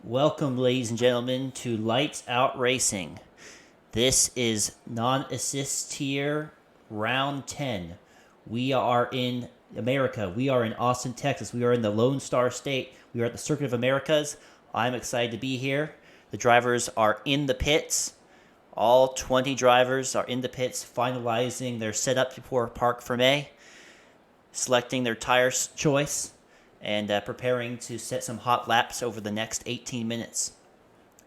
Welcome, ladies and gentlemen, to Lights Out Racing. This is non-assist tier round 10. We are in America. We are in Austin, Texas. We are in the Lone Star State. We are at the Circuit of Americas. I'm excited to be here. The drivers are in the pits. All 20 drivers are in the pits, finalizing their setup before Parc Fermé, selecting their tire choice, and preparing to set some hot laps over the next 18 minutes.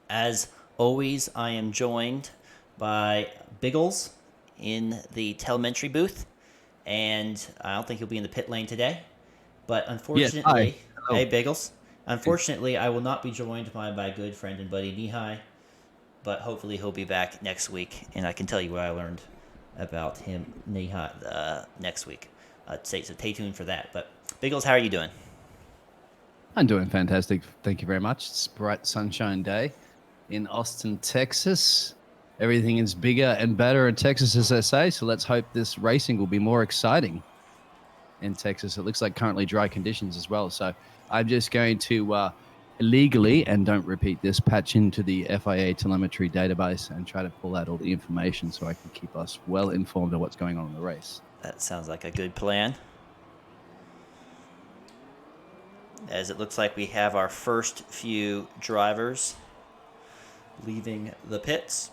As always, I am joined by Biggles in the telemetry booth, and I don't think he'll be in the pit lane today. But Yes, hi. unfortunately, Hello. hey Biggles, unfortunately, I will not be joined by my good friend and buddy Nihai, but hopefully he'll be back next week, and I can tell you what I learned about him, Nihai, next week. So stay tuned for that. But Biggles, how are you doing? I'm doing fantastic. Thank you very much. It's a bright sunshine day in Austin, Texas. Everything is bigger and better in Texas, as they say. So let's hope this racing will be more exciting in Texas. It looks like currently dry conditions as well. So I'm just going to illegally, and don't repeat this, patch into the FIA telemetry database and try to pull out all the information so I can keep us well informed of what's going on in the race. That sounds like a good plan. As it looks like we have our first few drivers leaving the pits.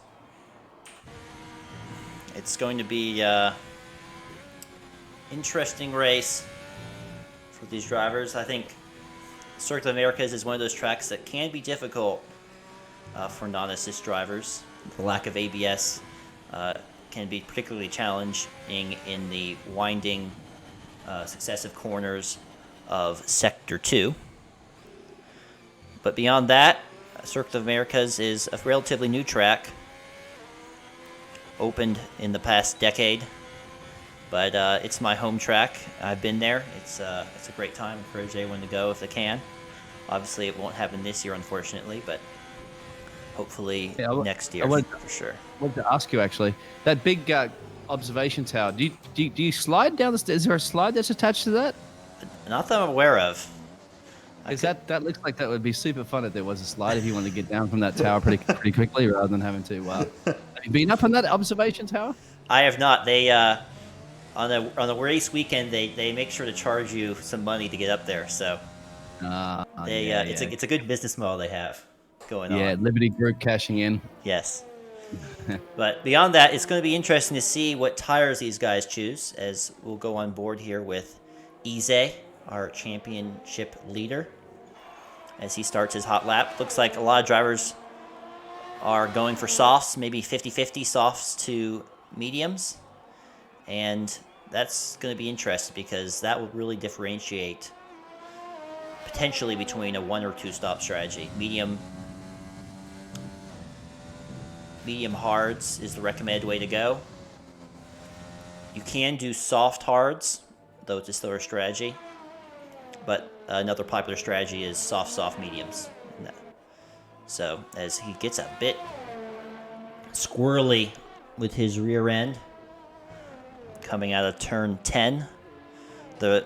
It's going to be an interesting race for these drivers. I think Circuit of Americas is one of those tracks that can be difficult for non-assist drivers. The lack of ABS can be particularly challenging in the winding successive corners of Sector 2. But beyond that, Circuit of Americas is a relatively new track, opened in the past decade, but it's my home track. I've been there. It's a great time. Encourage everyone to go if they can. Obviously, it won't happen this year, unfortunately, but hopefully next year for sure. I wanted to ask you actually that big observation tower. Do you slide down the stairs? Is there a slide that's attached to that? Not that I'm aware of. Because that looks like that would be super fun if there was a slide if you wanted to get down from that tower pretty quickly rather than having to. Have you been up on that observation tower? I have not. They on the race weekend they make sure to charge you some money to get up there. So it's a good business model they have going on. Yeah, Liberty Group cashing in. Yes. But beyond that, it's going to be interesting to see what tires these guys choose, as we'll go on board here with Ize, our championship leader, as he starts his hot lap. Looks like a lot of drivers are going for softs, maybe 50-50 softs to mediums. And that's going to be interesting because that will really differentiate potentially between a one or two stop strategy. Medium hards is the recommended way to go. You can do soft hards, though it's a slower strategy. But another popular strategy is soft mediums. So as he gets a bit squirrely with his rear end, coming out of turn 10, the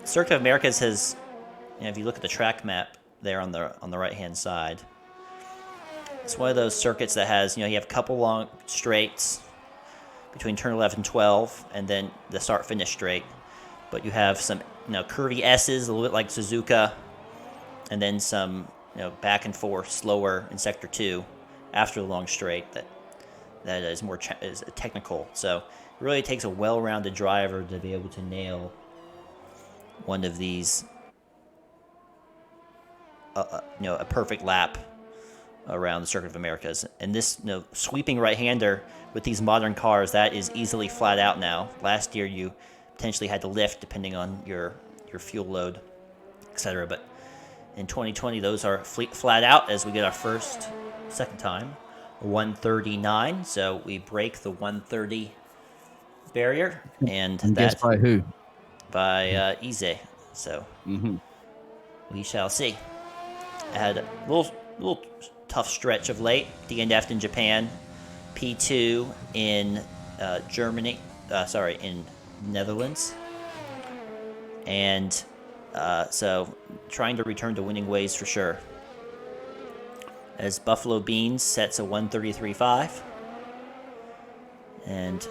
Circuit of Americas has, if you look at the track map there on the right hand side, it's one of those circuits that has, you have a couple long straights between turn 11 and 12, and then the start-finish straight. But you have some, curvy S's, a little bit like Suzuka, and then some, back and forth, slower in Sector 2 after the long straight that is more is technical. So it really takes a well-rounded driver to be able to nail one of these, a perfect lap around the Circuit of Americas. And this sweeping right-hander with these modern cars, that is easily flat out now. Last year you potentially had to lift depending on your fuel load, etc. But in 2020 those are flat out as we get our second time, 139. So we break the 130 barrier, and guess by who? By Ize. So we shall see. I had a little tough stretch of late. DNF'd in Japan, P2 in Germany. In Netherlands, and so trying to return to winning ways for sure. as Buffalo Beans sets a 133.5. And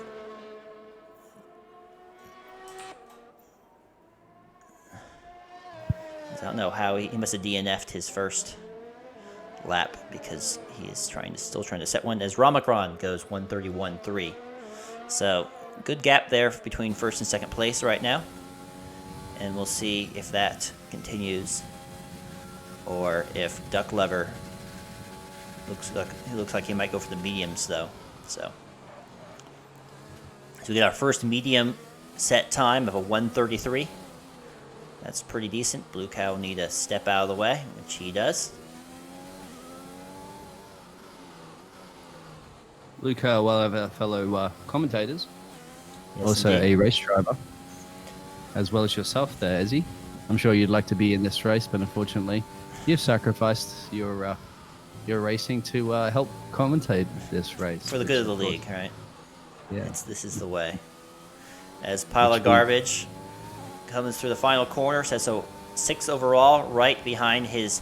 I don't know how he must have DNF'd his first lap because he is still trying to set one as Ramacron goes 131.3. So good gap there between first and second place right now. And we'll see if that continues or if Duck Lover looks like he might go for the mediums though. So we get our first medium set time of a 133. That's pretty decent. Blue Cow will need to step out of the way, which he does. Luke, one of our fellow commentators, Yes, also indeed. a race driver, as well as yourself there, Ezzy. I'm sure you'd like to be in this race, but unfortunately, you've sacrificed your racing to help commentate this race. For the good of the league, right? Yeah. This is the way. As Pile of Garbage comes through the final corner, sets a 6 overall, right behind his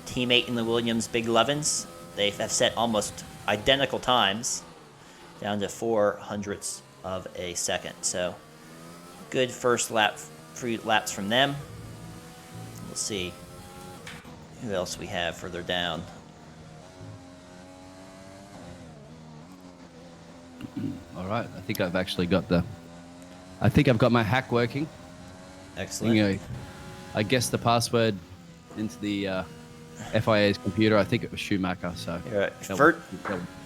teammate in the Williams, Big Levins. They have set almost identical times, down to 0.04 of a second. So, good first few laps from them. We'll see who else we have further down. All right. I think I've actually got I've got my hack working. Excellent. I guessed the password into the FIA's computer. I think it was Schumacher. So You're right. that would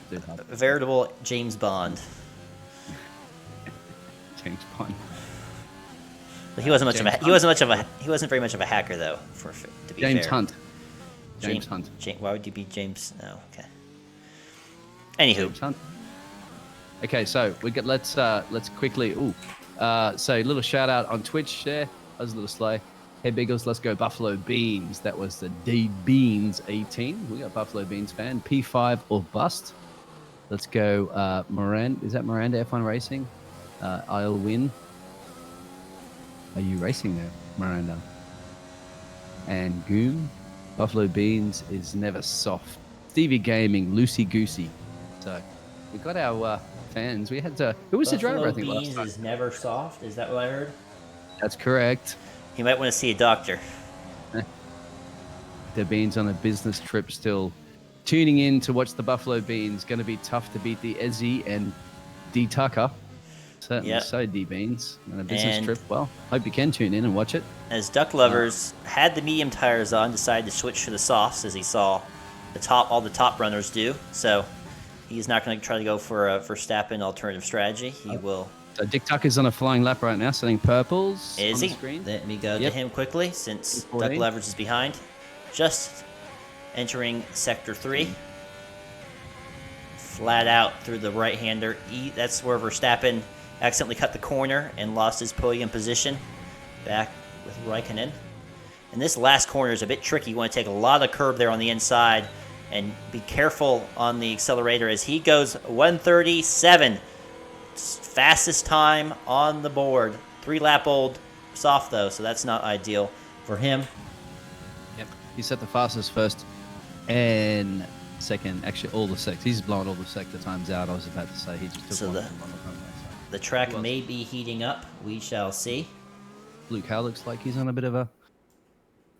do that. Veritable James Bond. James Bond. But he wasn't very much of a hacker though. To be James fair. Hunt. James Hunt. Why would you be James? No, okay. Anywho, James Hunt. Okay, so let's quickly. So little shout out on Twitch there. I was a little slow. Hey Biggles, let's go Buffalo Beans. That was the D Beans 18. We got Buffalo Beans fan. P5 or bust. Let's go Miranda. Is that Miranda F1 Racing? I'll win. Are you racing there, Miranda? And Goon. Buffalo Beans is never soft. Stevie Gaming, Loosey Goosey. So we got our fans. We had to. Who was the driver? I think last Beans time. is never soft. Is that what I heard? That's correct. He might want to see a doctor. The Beans on a business trip still. Tuning in to watch the Buffalo Beans. Going to be tough to beat the Ezzy and D Tucker. Certainly Yep. so, D Beans. On a business And- trip. Well, hope you can tune in and watch it. As Duck Lovers had the medium tires on, decided to switch to the softs as he saw all the top runners do. So he's not going to try to go for a Verstappen alternative strategy. He will. So Dick Tucker's on a flying lap right now, selling purples Is on he? the screen. Let me go Yep. to him quickly since 14. Duck Lovers is behind. Just entering Sector 3. Flat out through the right-hander. That's where Verstappen accidentally cut the corner and lost his podium position back with Raikkonen. And this last corner is a bit tricky. You want to take a lot of curb there on the inside and be careful on the accelerator as he goes 137. Fastest time on the board. 3-lap-old soft, though, so that's not ideal for him. Yep. He set the fastest first and second. Actually, all the sectors. He's blown all the sector times out. I was about to say he just took So one the- from on the runway. The track may be heating up. We shall see. Blue cow looks like he's on a bit of a.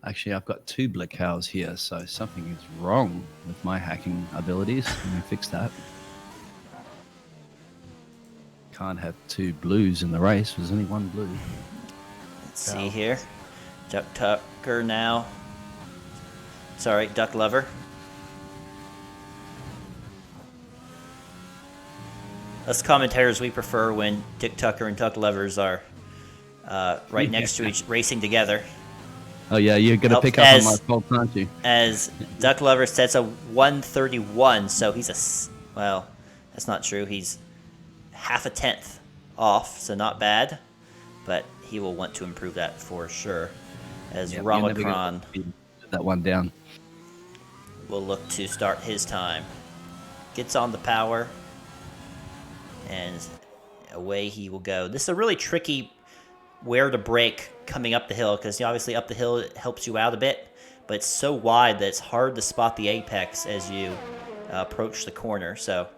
Actually, I've got 2 black cows here, so something is wrong with my hacking abilities. Let me fix that. Can't have 2 blues in the race. There's only 1 blue. Let's see here. Duck Tucker now. Sorry, Duck Lover. Us commentators, we prefer when Dick Tucker and Duck Lovers are right next to each racing together. Oh yeah, you're gonna Helps pick up on as- my fault, aren't you? As Duck Lover sets a 131, so he's well, that's not true. He's half a tenth off, so not bad, but he will want to improve that for sure. As Yeah, you're never Ramacron gonna put that one down. will look to start his time. Gets on the power, and away he will go. This is a really tricky where to brake coming up the hill, because obviously up the hill it helps you out a bit, but it's so wide that it's hard to spot the apex as you approach the corner. So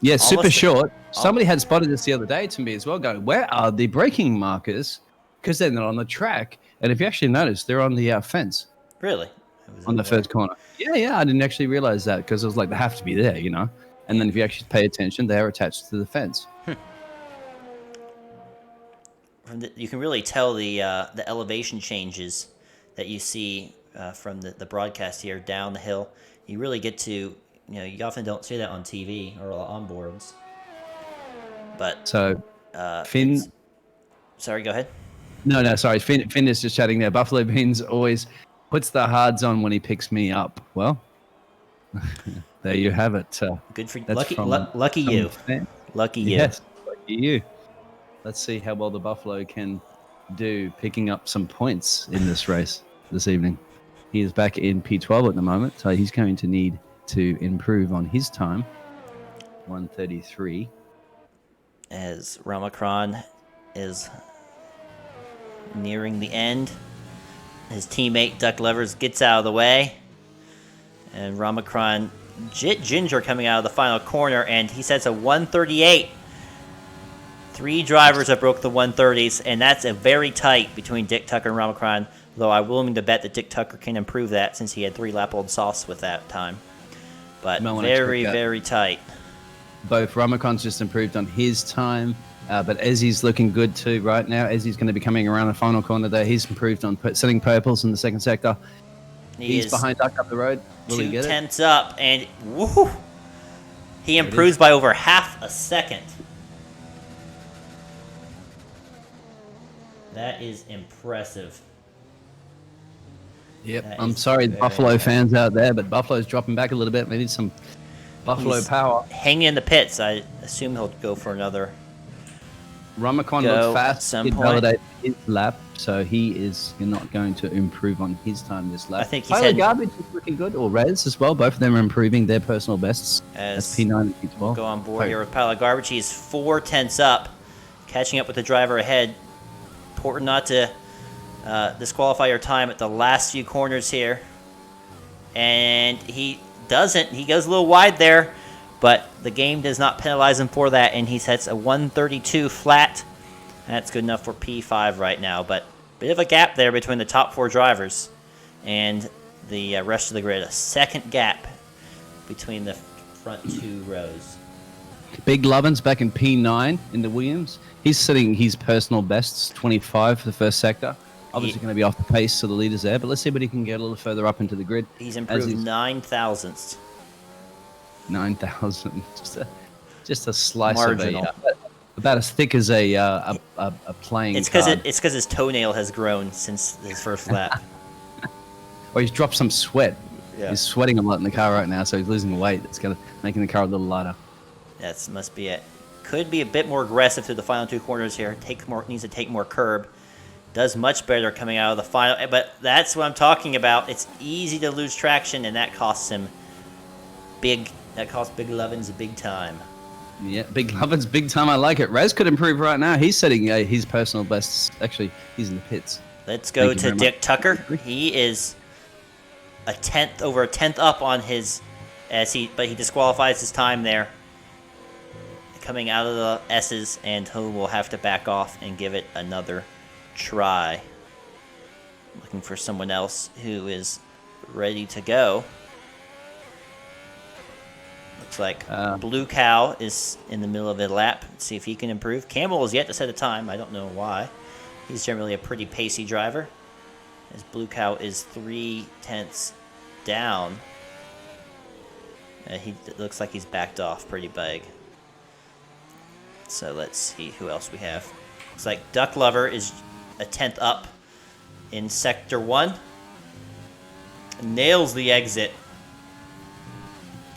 Yeah, super almost- short. Somebody had spotted this the other day to me as well, going, where are the braking markers? Because they're not on the track. And if you actually notice, they're on the fence really on the first corner. Yeah, I didn't actually realize that because I was like, they have to be there, you know? And then if you actually pay attention, they're attached to the fence. You can really tell the elevation changes that you see from the broadcast here down the hill. You really get to, you often don't see that on TV or on boards. But So, Finn. Sorry, go ahead. No, sorry. Finn is just chatting there. Buffalo Beans always puts the hards on when he picks me up. Well, there you have it. Good for you. That's Lucky you. Lucky you. Yes, lucky you. Let's see how well the Buffalo can do picking up some points in this race this evening. He is back in P12 at the moment, so he's going to need to improve on his time. 1:33. As Ramacron is nearing the end, his teammate Duck Levers gets out of the way, and Ramacron Ginger coming out of the final corner, and he sets a 1:38. 3 drivers have broke the 1:30s, and that's a very tight between Dick Tucker and Ramacron, though I'm willing to bet that Dick Tucker can improve that since he had 3-lap-old sauce with that time. But very, very tight. Both Ramacron's just improved on his time, but Ezzy's looking good too right now. Ezzy's going to be coming around the final corner there. He's improved on setting purples in the second sector. He's behind Duck up the road. Will he get it? 2/10 up, and woohoo! He improves by over half a second. That is impressive. Yep. I'm sorry, Buffalo fans out there, but Buffalo's dropping back a little bit. They need some Buffalo power. Hanging in the pits. I assume he'll go for another. Ramacron looks fast. Some He point. validated his lap, so he is not going to improve on his time this lap. I think he's Tyler Garbage is looking good, or Rez as well. Both of them are improving their personal bests. As P9 and P12. Go on board here with Pile of Garbage. He's 4/10 up, catching up with the driver ahead. Important not to disqualify your time at the last few corners here. And he doesn't. He goes a little wide there, but the game does not penalize him for that, and he sets a 1:32 flat. That's good enough for P5 right now, but bit of a gap there between the top 4 drivers and the rest of the grid. A second gap between the front 2 rows. Big Lovin's back in P9 in the Williams. He's setting his personal bests, 25 for the first sector. Obviously going to be off the pace to the leaders there, but let's see what he can get a little further up into the grid. He's improved 9 thousandths. 9,000. Just a slice Marginal. of about as thick as a playing It's card. because his toenail has grown since his first lap. Or he's dropped some sweat. Yeah. He's sweating a lot in the car right now, so he's losing weight. It's making the car a little lighter. That must be it. Could be a bit more aggressive through the final 2 corners here. Needs to take more curb. Does much better coming out of the final, but that's what I'm talking about. It's easy to lose traction, and that costs him big. That costs Big Lovins big time. Yeah, Big Lovin's big time. I like it. Raz could improve right now. He's setting his personal bests. Actually, he's in the pits. Let's go to Dick Tucker. He is over a tenth up on his, but he disqualifies his time there. Coming out of the S's, and he will have to back off and give it another try. Looking for someone else who is ready to go. Looks like Blue Cow is in the middle of the lap. Let's see if he can improve. Campbell is yet to set a time. I don't know why. He's generally a pretty pacey driver. As Blue Cow is 3/10 down. He looks like he's backed off pretty big. So let's see who else we have. Looks like Duck Lover is a 10th up in Sector 1. Nails the exit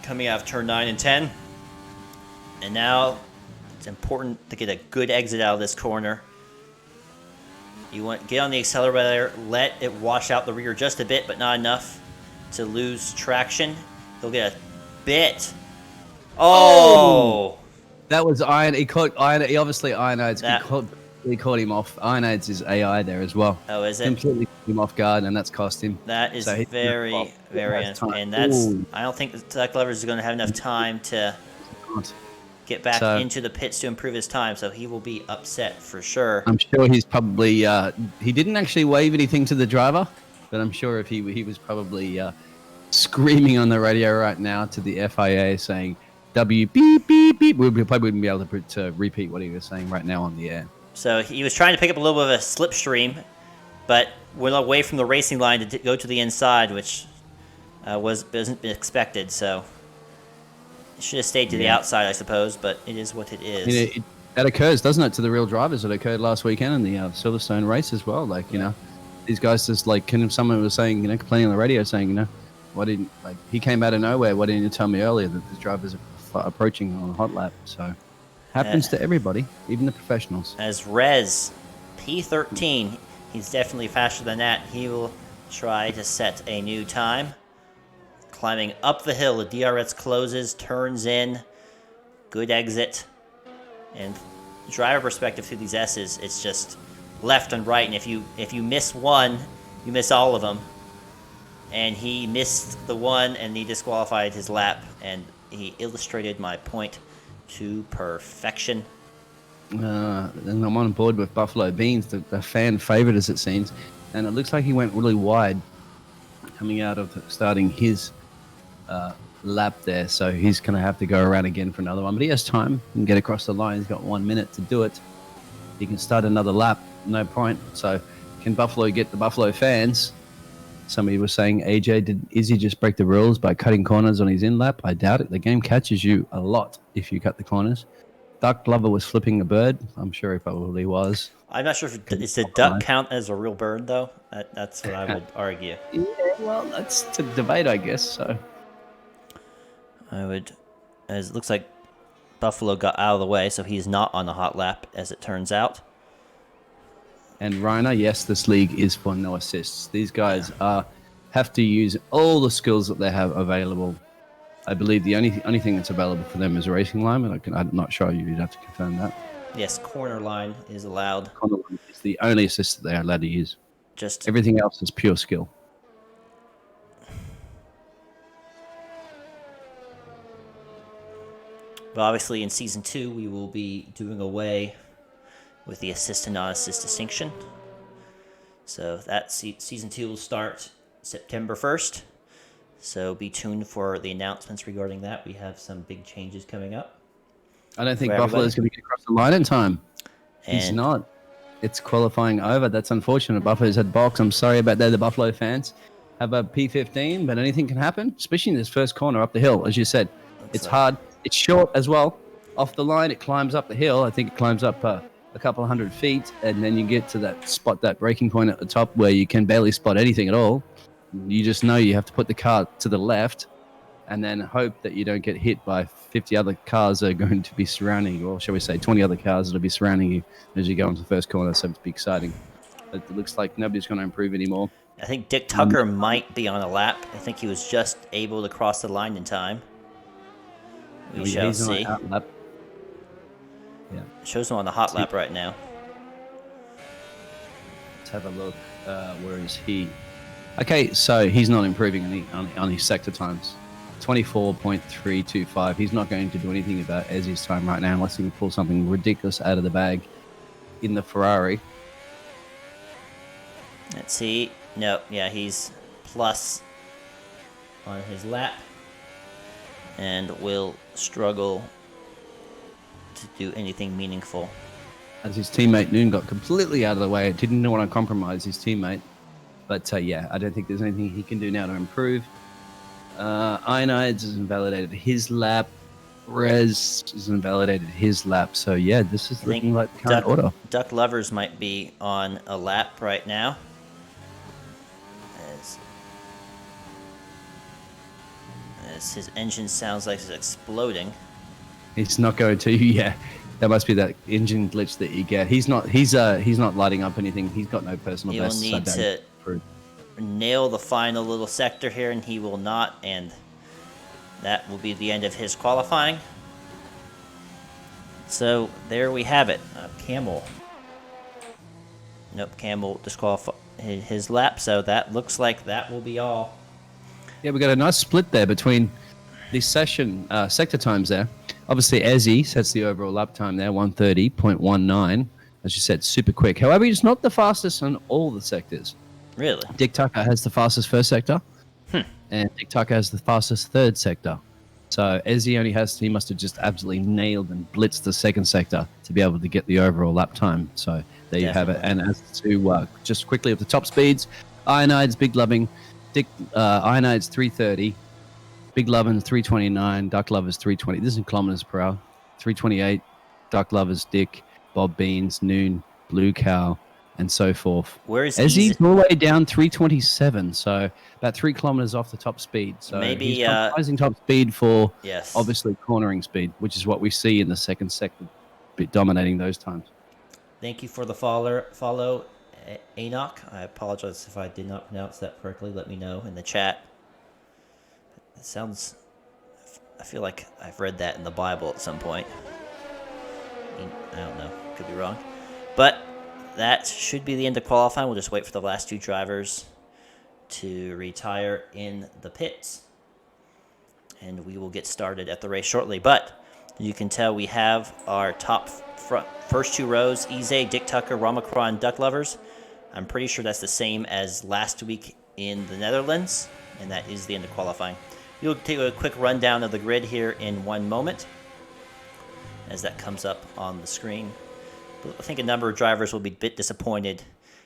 coming out of turn 9 and 10. And now it's important to get a good exit out of this corner. You want to get on the accelerator, let it wash out the rear just a bit, but not enough to lose traction. He'll get a bit. Oh! That was Iron. He obviously Iron Aids. He caught him off. Iron Aids is AI there as well. Oh, is it? Completely him off guard, and that's cost him. That is So he's gonna very, flop. very, Has time. and that's. Ooh, I don't think Duck Lovers is going to have enough time to not. get back So into the pits to improve his time. So he will be upset for sure. I'm sure he's probably he didn't actually wave anything to the driver, but I'm sure if he was probably screaming on the radio right now to the FIA saying W beep beep beep. We probably wouldn't be able to repeat what he was saying right now on the air. So he was trying to pick up a little bit of a slipstream, but went away from the racing line to go to the inside, which wasn't expected. So it should have stayed to the outside, I suppose. But it is what it is. I mean, that occurs, doesn't it, to the real drivers? It occurred last weekend in the Silverstone race as well. Like, you know, these guys just like, someone was saying, complaining on the radio saying, why didn't, like, he came out of nowhere. Why didn't you tell me earlier that the drivers are approaching on a hot lap? So happens to everybody, even the professionals. As Rez P13, he's definitely faster than that. He will try to set a new time. Climbing up the hill, the DRS closes, turns in, good exit. And driver perspective through these S's, it's just left and right. And if you miss one, you miss all of them. And he missed the one, and he disqualified his lap, and he illustrated my point to perfection. And I'm on board with Buffalo Beans, the fan favorite as it seems, and it looks like he went really wide coming out of starting his lap there, so he's going to have to go around again for another one, but he has time and get across the line. He's got 1 minute to do it. He can start another lap, no point. So can Buffalo get the Buffalo fans? Somebody was saying, AJ, did Izzy just break the rules by cutting corners on his in lap? I doubt it. The game catches you a lot if you cut the corners. Duck Glover was flipping a bird. I'm sure he probably was. I'm not sure if is the duck count as a real bird, though. That's what I would argue. Yeah, well, that's to debate, I guess. So I would, as it looks like Buffalo got out of the way, so he's not on the hot lap, as it turns out. And Reiner, yes, this league is for no assists. These guys have to use all the skills that they have available. I believe the only thing that's available for them is a racing line, and I'm not sure you'd have to confirm that. Yes, corner line is allowed. Corner line is the only assist that they're allowed to use. Just everything else is pure skill. But obviously in Season 2, we will be doing away with the assist and non-assist distinction. So that Season 2 will start September 1st. So be tuned for the announcements regarding that. We have some big changes coming up. I don't think Buffalo is going to get across the line in time. And he's not. It's qualifying over. That's unfortunate. Buffalo's had box. I'm sorry about that. The Buffalo fans have a P15, but anything can happen, especially in this first corner up the hill. As you said, it's hard. It's short as well. Off the line, it climbs up the hill. I think it climbs up a couple of 100 feet, and then you get to that spot, that breaking point at the top where you can barely spot anything at all. You just know you have to put the car to the left and then hope that you don't get hit by 50 other cars that are going to be surrounding you, or shall we say 20 other cars that will be surrounding you as you go into the first corner. So it's be exciting. It looks like nobody's going to improve anymore. I think Dick Tucker might be on a lap. I think he was just able to cross the line in time. We shall see. Yeah. Shows him on the hot lap right now. Let's have a look. Where is he? Okay, so he's not improving on his sector times. 24.325. He's not going to do anything about Ezzy's time right now unless he can pull something ridiculous out of the bag in the Ferrari. Let's see. No, yeah, he's plus on his lap and will struggle to do anything meaningful. As his teammate Noon got completely out of the way, didn't want to compromise his teammate. But yeah, I don't think there's anything he can do now to improve. Ionides has invalidated his lap. Rez has invalidated his lap. So yeah, this is looking like the current order. Duck Lovers might be on a lap right now. As his engine sounds like it's exploding. It's not going to. Yeah, that must be that engine glitch that you get. He's not lighting up anything. He's got no personal best. He will need to nail the final little sector here, and he will not, and that will be the end of his qualifying. So there we have it. Camel. Nope, Camel disqualified. his lap. So that looks like that will be all. Yeah, we got a nice split there between the session sector times there. Obviously, Ezzy sets the overall lap time there, 1:30.19. As you said, super quick. However, he's not the fastest on all the sectors. Really? Dick Tucker has the fastest first sector, and Dick Tucker has the fastest third sector. So Ezzy he must have just absolutely nailed and blitzed the second sector to be able to get the overall lap time. So there you have it. And as to just quickly of the top speeds, Ionide's Big Loving, Ionide's 330, Big Lovin' 329, Duck Lover's 320. This is in kilometers per hour. 328, Duck Lover's Dick, Bob Beans, Noon, Blue Cow, and so forth. Where is Ezzy's all the way down 327, so about 3 kilometers off the top speed. So maybe he's compromising top speed for obviously cornering speed, which is what we see in the second sector, dominating those times. Thank you for the follow, Enoch. I apologize if I did not pronounce that correctly. Let me know in the chat. It sounds. I feel like I've read that in the Bible at some point. I don't know. Could be wrong. But that should be the end of qualifying. We'll just wait for the last two drivers to retire in the pits. And we will get started at the race shortly. But you can tell we have our first two rows, Ize, Dick Tucker, Ramacron, Duck Lovers. I'm pretty sure that's the same as last week in the Netherlands. And that is the end of qualifying. We'll take a quick rundown of the grid here in one moment as that comes up on the screen. I think a number of drivers will be a bit disappointed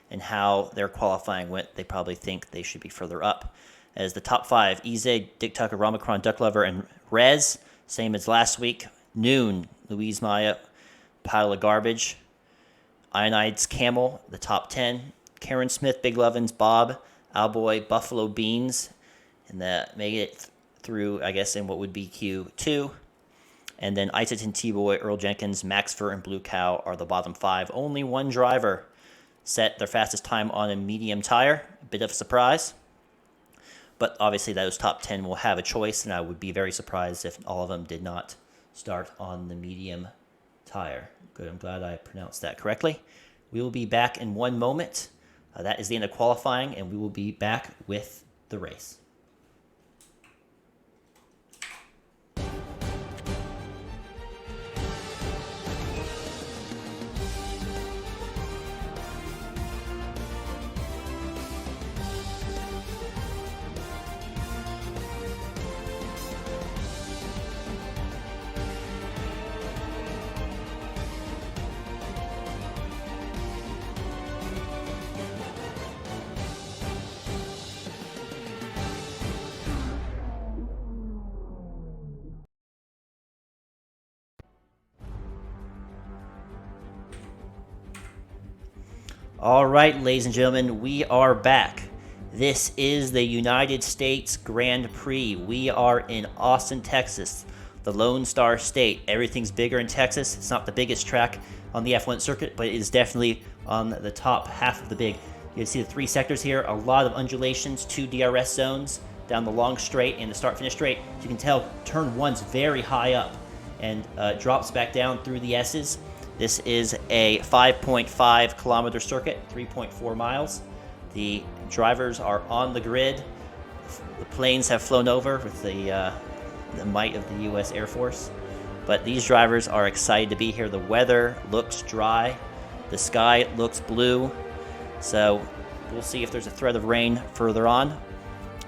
in how their qualifying went. They probably think they should be further up. As the top five, Ize, Dick Tucker, Ramacron, Duck Lover, and Rez, same as last week. Noon, Louise Maya, pile of garbage. Ionide's Camel, the top 10. Karen Smith, Big Lovins, Bob, Owlboy, Buffalo Beans, and that made it through, I guess, in what would be Q2. And then Isoton, T-Boy, Earl Jenkins, Max Fur, and Blue Cow are the bottom five. Only one driver set their fastest time on a medium tire. A bit of a surprise. But obviously those top 10 will have a choice, and I would be very surprised if all of them did not start on the medium tire. Good, I'm glad I pronounced that correctly. We will be back in one moment. That is the end of qualifying, and we will be back with the race. All right, ladies and gentlemen, we are back. This is the United States Grand Prix. We are in Austin, Texas, the Lone Star State. Everything's bigger in Texas. It's not the biggest track on the F1 circuit, but it is definitely on the top half of the big. You can see the three sectors here, a lot of undulations, 2 DRS zones down the long straight and the start-finish straight. As you can tell, turn one's very high up and drops back down through the S's. This is a 5.5 kilometer circuit, 3.4 miles. The drivers are on the grid. The planes have flown over with the might of the U.S. Air Force. But these drivers are excited to be here. The weather looks dry. The sky looks blue. So we'll see if there's a threat of rain further on.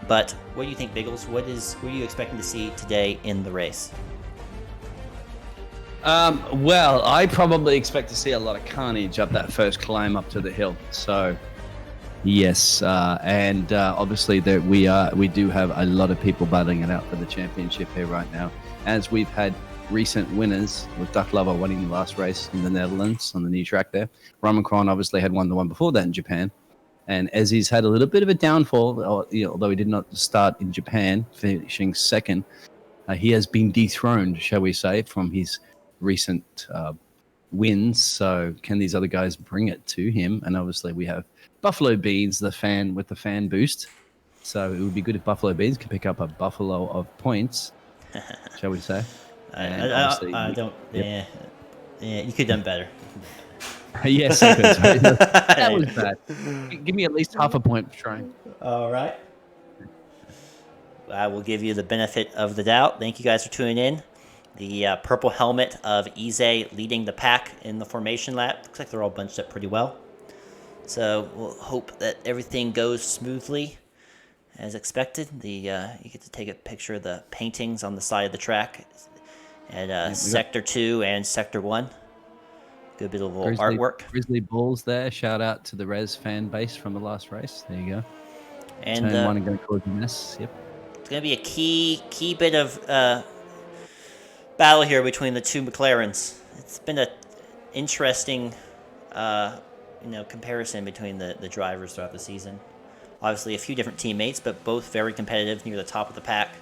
But what do you think, Biggles? What are you expecting to see today in the race? Well, I probably expect to see a lot of carnage up that first climb up to the hill. So, yes, and obviously we do have a lot of people battling it out for the championship here right now, as we've had recent winners with Duck Lover winning the last race in the Netherlands on the new track there. Ramacron obviously had won the one before that in Japan, and Ezzy's had a little bit of a downfall, although he did not start in Japan, finishing second. He has been dethroned, shall we say, from his recent wins. So can these other guys bring it to him? And obviously we have Buffalo Beans, the fan with the fan boost. So it would be good if Buffalo Beans could pick up a buffalo of points, shall we say? I don't. Yep. Yeah, you could have done better. Yes, I could. Sorry. That was bad. Give me at least half a point for trying. All right. I will give you the benefit of the doubt. Thank you guys for tuning in. The purple helmet of Ize leading the pack in the formation lap. Looks like they're all bunched up pretty well. So we'll hope that everything goes smoothly as expected. You get to take a picture of the paintings on the side of the track at Sector 2 and Sector 1. Good bit of little artwork. Grizzly Bulls there. Shout out to the Res fan base from the last race. There you go. And Turn 1 and going to cause a mess. Yep. It's going to be a key bit of battle here between the two McLarens. It's been an interesting comparison between the drivers throughout the season. Obviously a few different teammates, but both very competitive near the top of the pack.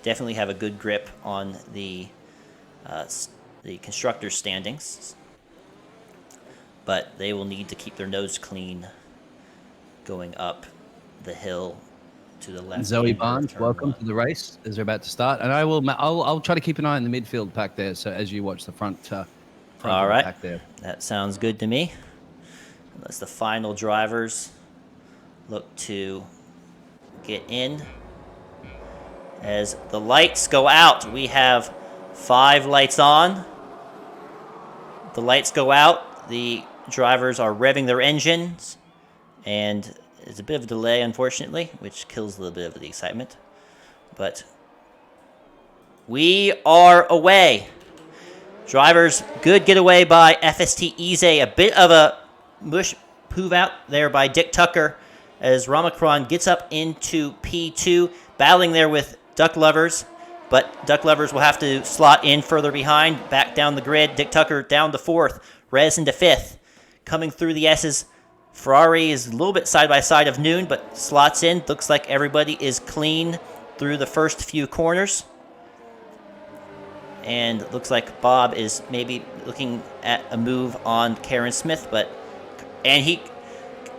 Definitely have a good grip on the constructors' standings. But they will need to keep their nose clean going up the hill to the left. Zoe Barnes, welcome to the race as they're about to start. And I'll try to keep an eye on the midfield pack there. So as you watch the front all right, pack there. That sounds good to me. Unless the final drivers look to get in. As the lights go out, we have 5 lights on. The lights go out. The drivers are revving their engines, and there's a bit of a delay, unfortunately, which kills a little bit of the excitement. But we are away. Drivers, good getaway by FST Ize. A bit of a mush move out there by Dick Tucker as Ramacron gets up into P2, battling there with Duck Lovers. But Duck Lovers will have to slot in further behind, back down the grid. Dick Tucker down to 4th, Rez into 5th. Coming through the S's, Ferrari is a little bit side by side of Noon, but slots in. Looks like everybody is clean through the first few corners. And looks like Bob is maybe looking at a move on Karen Smith,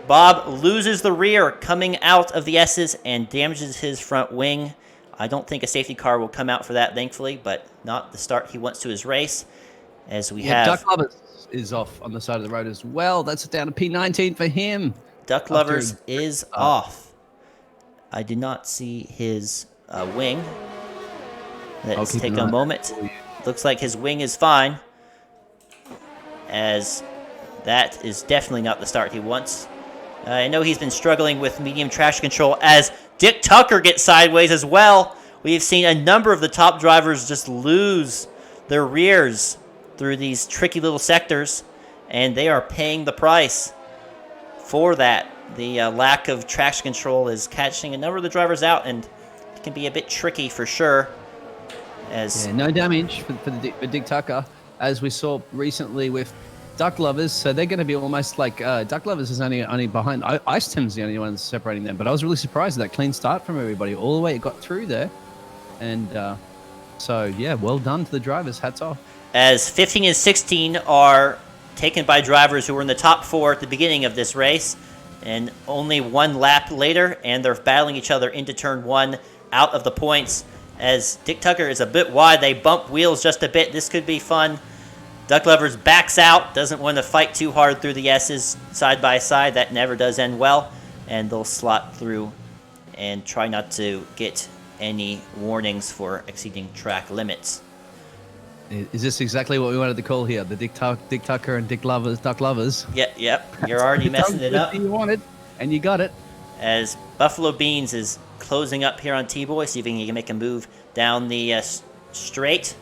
Bob loses the rear coming out of the S's and damages his front wing. I don't think a safety car will come out for that, thankfully, but not the start he wants to his race. As we have Duck Lovers is off on the side of the road as well. That's down to P19 for him. Duck Lovers is off. I did not see his wing. Let's take a moment. Looks like his wing is fine, as that is definitely not the start he wants. I know he's been struggling with medium traction control as Dick Tucker gets sideways as well. We've seen a number of the top drivers just lose their rears through these tricky little sectors, and they are paying the price for that. The lack of traction control is catching a number of the drivers out, and it can be a bit tricky for sure. No damage for Dick Tucker, as we saw recently with Duck Lovers. So they're going to be almost like Duck Lovers is only behind. Ice Tim's the only one separating them. But I was really surprised at that clean start from everybody. All the way it got through there. And well done to the drivers. Hats off. As 15 and 16 are taken by drivers who were in the top 4 at the beginning of this race. And only one lap later, and they're battling each other into turn 1 out of the points. As Dick Tucker is a bit wide, they bump wheels just a bit. This could be fun. Duck Lovers backs out, doesn't want to fight too hard through the S's side by side. That never does end well. And they'll slot through and try not to get any warnings for exceeding track limits. Is this exactly what we wanted to call here? The Dick Tucker and Duck Lovers? Yep. You're already messing it up. You wanted, and you got it. As Buffalo Beans is closing up here on T-Boy, see if he can make a move down the straight.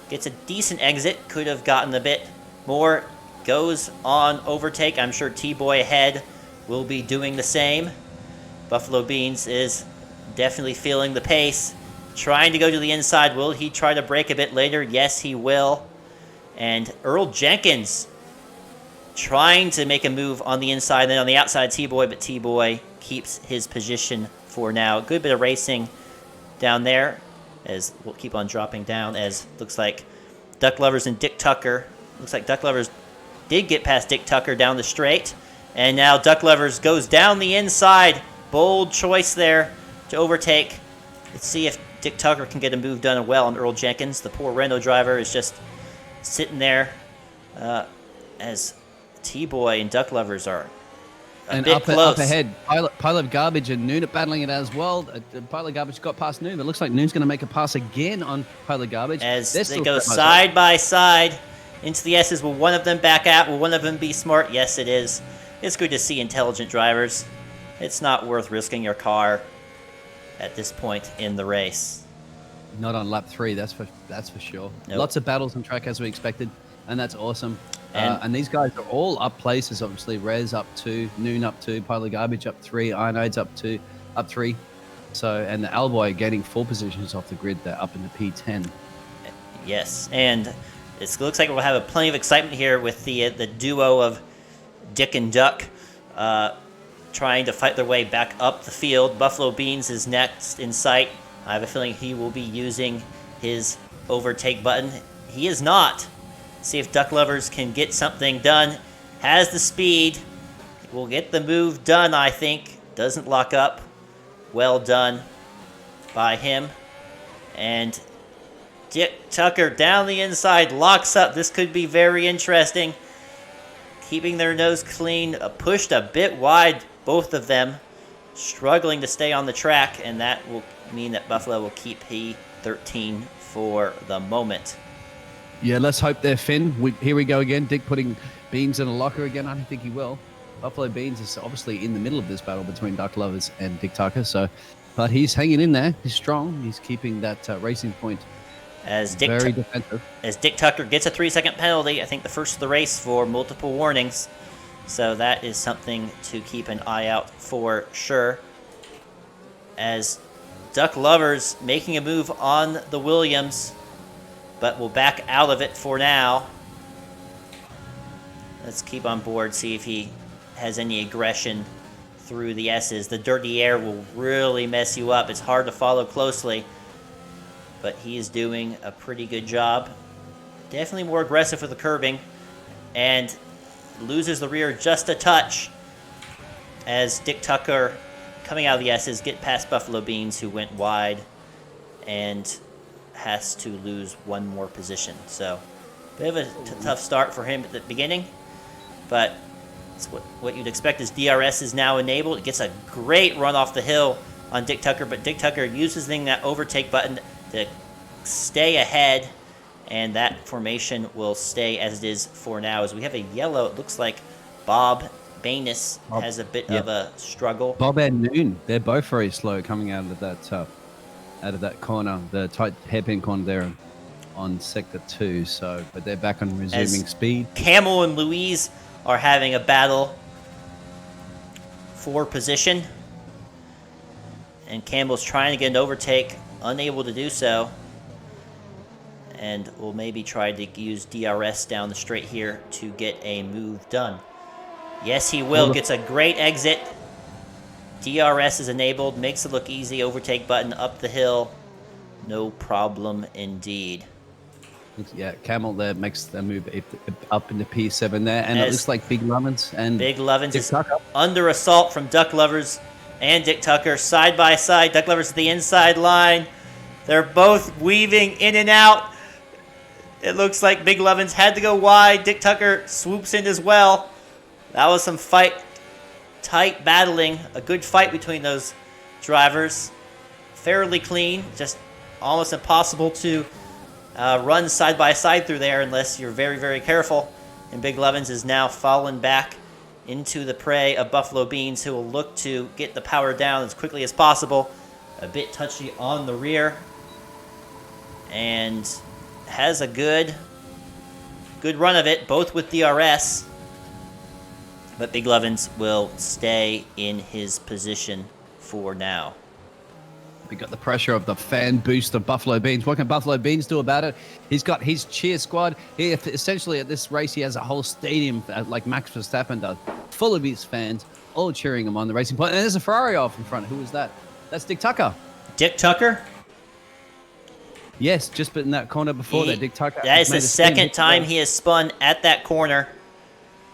Gets a decent exit. Could have gotten a bit more. Goes on overtake. I'm sure T-Boy ahead will be doing the same. Buffalo Beans is definitely feeling the pace. Trying to go to the inside. Will he try to break a bit later? Yes, he will. And Earl Jenkins trying to make a move on the inside, then on the outside T-Boy, but T-Boy keeps his position for now. Good bit of racing down there, as we'll keep on dropping down, as looks like Duck Lovers and Dick Tucker. Looks like Duck Lovers did get past Dick Tucker down the straight, and now Duck Lovers goes down the inside. Bold choice there to overtake. Let's see if Dick Tucker can get a move done well on Earl Jenkins. The poor Renault driver is just sitting there as T-Boy and Duck Lovers are a And bit up close. ahead, Pile of Garbage and Noon are battling it as well. Pile of Garbage got past Noon. It looks like Noon's going to make a pass again on Pile of Garbage. As They're they still go pretty much side by side into the S's. Will one of them back out? Will one of them be smart? Yes, it is. It's good to see intelligent drivers. It's not worth risking your car at this point in the race. Not on lap 3, that's for sure. Nope. Lots of battles on track as we expected, and that's awesome. And these guys are all up places, obviously. Rez up 2, Noon up 2, Pile of Garbage up 3, Ironodes up 3. So, and the Alboy getting 4 positions off the grid. They're up in the P10. Yes, and it looks like we'll have plenty of excitement here with the duo of Dick and Duck trying to fight their way back up the field. Buffalo Beans is next in sight. I have a feeling he will be using his overtake button. He is not. See if Duck Lovers can get something done. Has the speed. Will get the move done, I think. Doesn't lock up. Well done by him. And Dick Tucker down the inside locks up. This could be very interesting. Keeping their nose clean. Pushed a bit wide, both of them. Struggling to stay on the track, and that will mean that Buffalo will keep P13 for the moment. Yeah, let's hope they're Finn. Here we go again. Dick putting Beans in a locker again. I don't think he will. Buffalo Beans is obviously in the middle of this battle between Duck Lovers and Dick Tucker. But he's hanging in there. He's strong. He's keeping that racing point very defensive. As Dick Tucker gets a 3-second penalty, I think the first of the race for multiple warnings. So that is something to keep an eye out for sure. As Duck Lovers making a move on the Williams, but will back out of it for now. Let's keep on board, see if he has any aggression through the S's. The dirty air will really mess you up. It's hard to follow closely, but he is doing a pretty good job. Definitely more aggressive with the curbing, and loses the rear just a touch as Dick Tucker, coming out of the S's, get past Buffalo Beans, who went wide and has to lose one more position. So, bit of a tough start for him at the beginning, but it's what you'd expect is DRS is now enabled. It gets a great run off the hill on Dick Tucker, but Dick Tucker uses that overtake button to stay ahead, and that formation will stay as it is for now. As we have a yellow, it looks like Bob Banis has a bit of a struggle. Bob and Noon, they're both very slow coming out of that corner, the tight hairpin corner there on sector 2. So, but they're back on resuming speed. Camel and Louise are having a battle for position, and Campbell's trying to get an overtake, unable to do so, and will maybe try to use DRS down the straight here to get a move done. Yes, he will. Gets a great exit. DRS is enabled, makes it look easy. Overtake button up the hill. No problem indeed. Yeah, Camel there makes the move up into P7 there, and it looks like Big Lovins is under assault from Duck Lovers and Dick Tucker side by side. Duck Lovers at the inside line. They're both weaving in and out. It looks like Big Lovins had to go wide. Dick Tucker swoops in as well. That was some tight battling. A good fight between those drivers. Fairly clean. Just almost impossible to run side by side through there unless you're very, very careful. And Big Lovins is now fallen back into the prey of Buffalo Beans, who will look to get the power down as quickly as possible. A bit touchy on the rear. And has a good run of it, both with DRS. But Big Lovins will stay in his position for now. We got the pressure of the fan boost of Buffalo Beans. What can Buffalo Beans do about it? He's got his cheer squad. He essentially at this race, he has a whole stadium like Max Verstappen does, full of his fans, all cheering him on the racing point. And there's a Ferrari off in front. Who is that? That's Dick Tucker. Dick Tucker? Yes, just in that corner before that, Dick Tucker. That is the second time he has spun at that corner,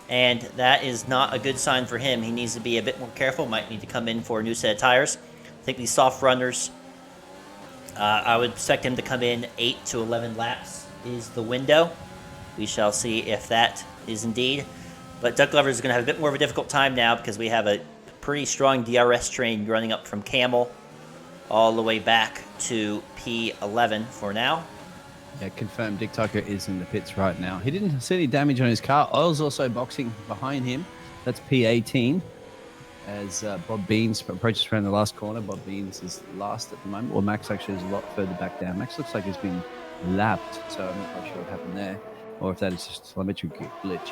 and that is not a good sign for him. He needs to be a bit more careful. Might need to come in for a new set of tires. I think these soft runners, I would expect him to come in 8 to 11 laps is the window. We shall see if that is indeed. But Duck Lovers is going to have a bit more of a difficult time now because we have a pretty strong DRS train running up from Camel all the way back to P11 for now. Yeah, confirmed Dick Tucker is in the pits right now. He didn't see any damage on his car. Oil's also boxing behind him. That's P18. As Bob Beans approaches around the last corner. Bob Beans is last at the moment. Well, Max actually is a lot further back down. Max looks like he's been lapped, so I'm not quite sure what happened there. Or if that is just a telemetry glitch.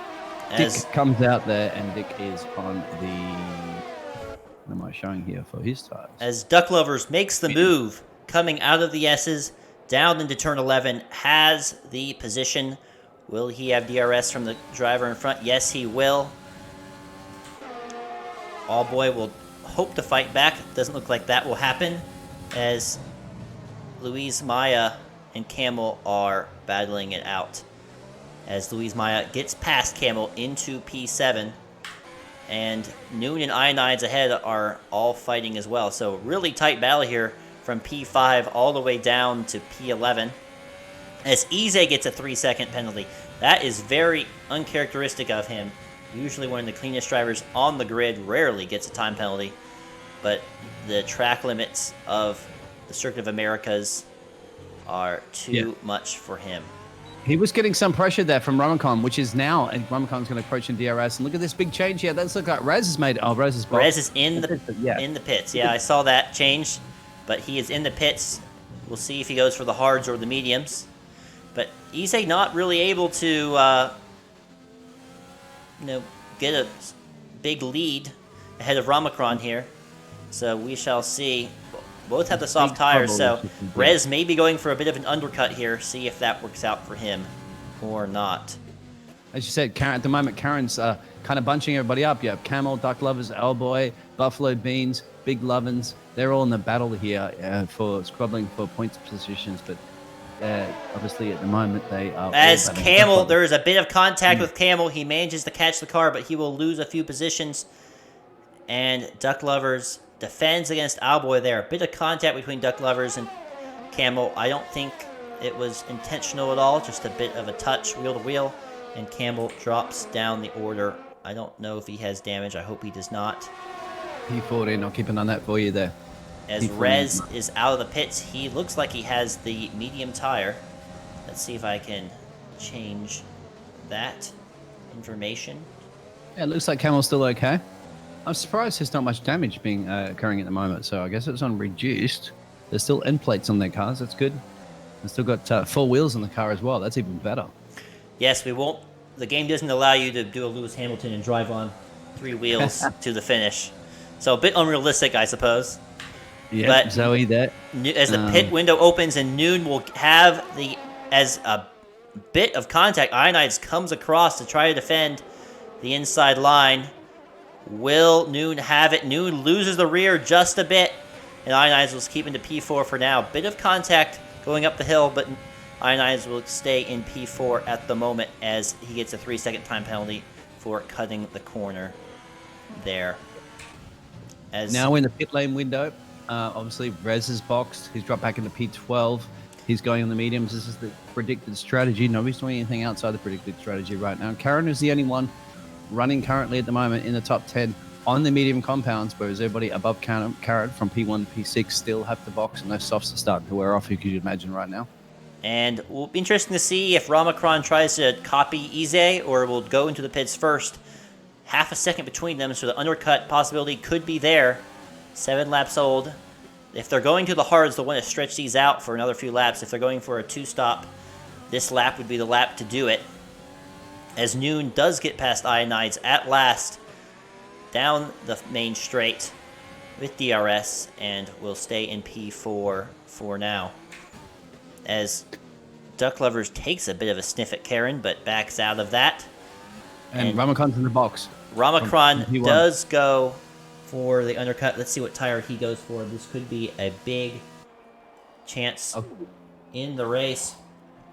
Dick comes out there, and Dick is on the... What am I showing here for his tires? As Duck Lovers makes the move, coming out of the S's, down into turn 11, has the position. Will he have DRS from the driver in front? Yes, he will. All Boy will hope to fight back. Doesn't look like that will happen, as Luis Maya and Camel are battling it out. As Luis Maya gets past Camel into P7, and Noon and Ionides ahead are all fighting as well. So really tight battle here from P5 all the way down to P11. As Ize gets a 3-second penalty. That is very uncharacteristic of him. Usually one of the cleanest drivers on the grid, rarely gets a time penalty. But the track limits of the Circuit of Americas are too much for him. He was getting some pressure there from Ramacon, which is now, and Ramacon's going to approach in DRS. And look at this big change here. That's look like Rez has made. Oh, Rez is boxed. Rez is in the pits. Yeah, I saw that change, but he is in the pits. We'll see if he goes for the hards or the mediums. But Ize not really able to, get a big lead ahead of Ramacron here. So we shall see. Both have the soft tires, so Rez may be going for a bit of an undercut here. See if that works out for him or not. As you said, Karen, at the moment, Karen's kind of bunching everybody up. You have Camel, Duck Lovers, Owlboy, Buffalo Beans, Big Lovins. They're all in the battle here for squabbling for points positions, but obviously at the moment they are... As Camel, there is a bit of contact with Camel. He manages to catch the car, but he will lose a few positions. And Duck Lovers defends against Owlboy there. A bit of contact between Duck Lovers and Camel. I don't think it was intentional at all. Just a bit of a touch, wheel to wheel. And Camel drops down the order. I don't know if he has damage. I hope he does not. P14, I'll keep an eye on that for you there. As Rez is out of the pits, he looks like he has the medium tire. Let's see if I can change that information. Yeah, it looks like Camel's still okay. I'm surprised there's not much damage being occurring at the moment, so I guess it's on reduced. There's still end plates on their cars. That's good. They've still got 4 wheels on the car as well. That's even better. Yes, we won't. The game doesn't allow you to do a Lewis Hamilton and drive on 3 wheels to the finish. So a bit unrealistic, I suppose. Yeah, but Zoe, that. As the pit window opens and Noon will have as a bit of contact, Ionides comes across to try to defend the inside line. Will Noon have it? Noon loses the rear just a bit, and Ionides will keep into P4 for now. Bit of contact going up the hill, but Ionides will stay in P4 at the moment as he gets a 3-second time penalty for cutting the corner there. Now in the pit lane window, obviously Rez is boxed. He's dropped back into P12. He's going on the mediums. This is the predicted strategy. Nobody's doing anything outside the predicted strategy right now. Karen is the only one running currently at the moment in the top 10 on the medium compounds, whereas everybody above Karen from P1 to P6 still have the box, and those softs are starting to wear off, you could imagine right now. And it will be interesting to see if Ramacron tries to copy Ize or will go into the pits first. Half a second between them, so the undercut possibility could be there. 7 laps old. If they're going to the hards, they'll want to stretch these out for another few laps. If they're going for a 2-stop, this lap would be the lap to do it. As Noon does get past Ionides at last down the main straight with DRS and will stay in P4 for now. As Duck Lovers takes a bit of a sniff at Karen, but backs out of that. And Ramacon's in the box. Ramacron does go for the undercut. Let's see what tire he goes for. This could be a big chance in the race.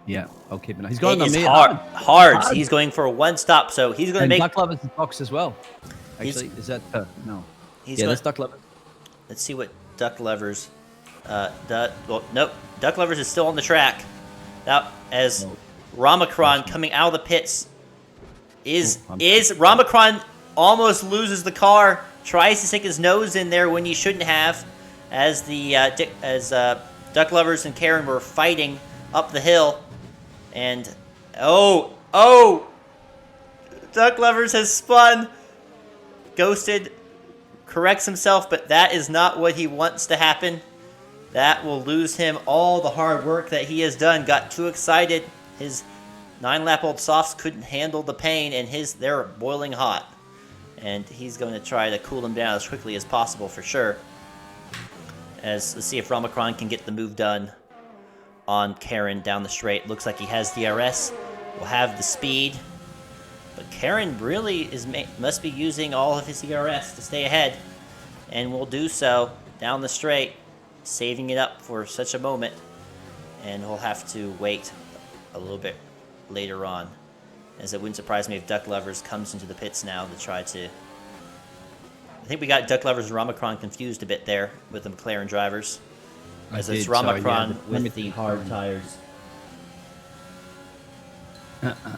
Yeah, I'll keep it. He's going on the hards. He's going for a 1-stop, so he's going to make. Duck Lovers is box as well. Actually, is that no? That's Duck Lovers. Let's see what Duck Lovers. Nope. Duck Lovers is still on the track. Now, as Ramacron coming out of the pits Is Ramacron almost loses the car? Tries to stick his nose in there when he shouldn't have, as Duck Lovers and Karen were fighting up the hill, and oh, Duck Lovers has spun. Ghosted corrects himself, but that is not what he wants to happen. That will lose him all the hard work that he has done. Got too excited. His 9-lap-old softs couldn't handle the pain, and they're boiling hot. And he's going to try to cool them down as quickly as possible for sure. Let's see if Ramacron can get the move done on Karen down the straight. Looks like he has DRS. Will have the speed. But Karen really must be using all of his DRS to stay ahead. And will do so down the straight, saving it up for such a moment. And he'll have to wait a little bit later on, as it wouldn't surprise me if Duck Lovers comes into the pits now to try to... I think we got Duck Lovers and Ramacron confused a bit there with the McLaren drivers, as it's Ramacron with the hard tires.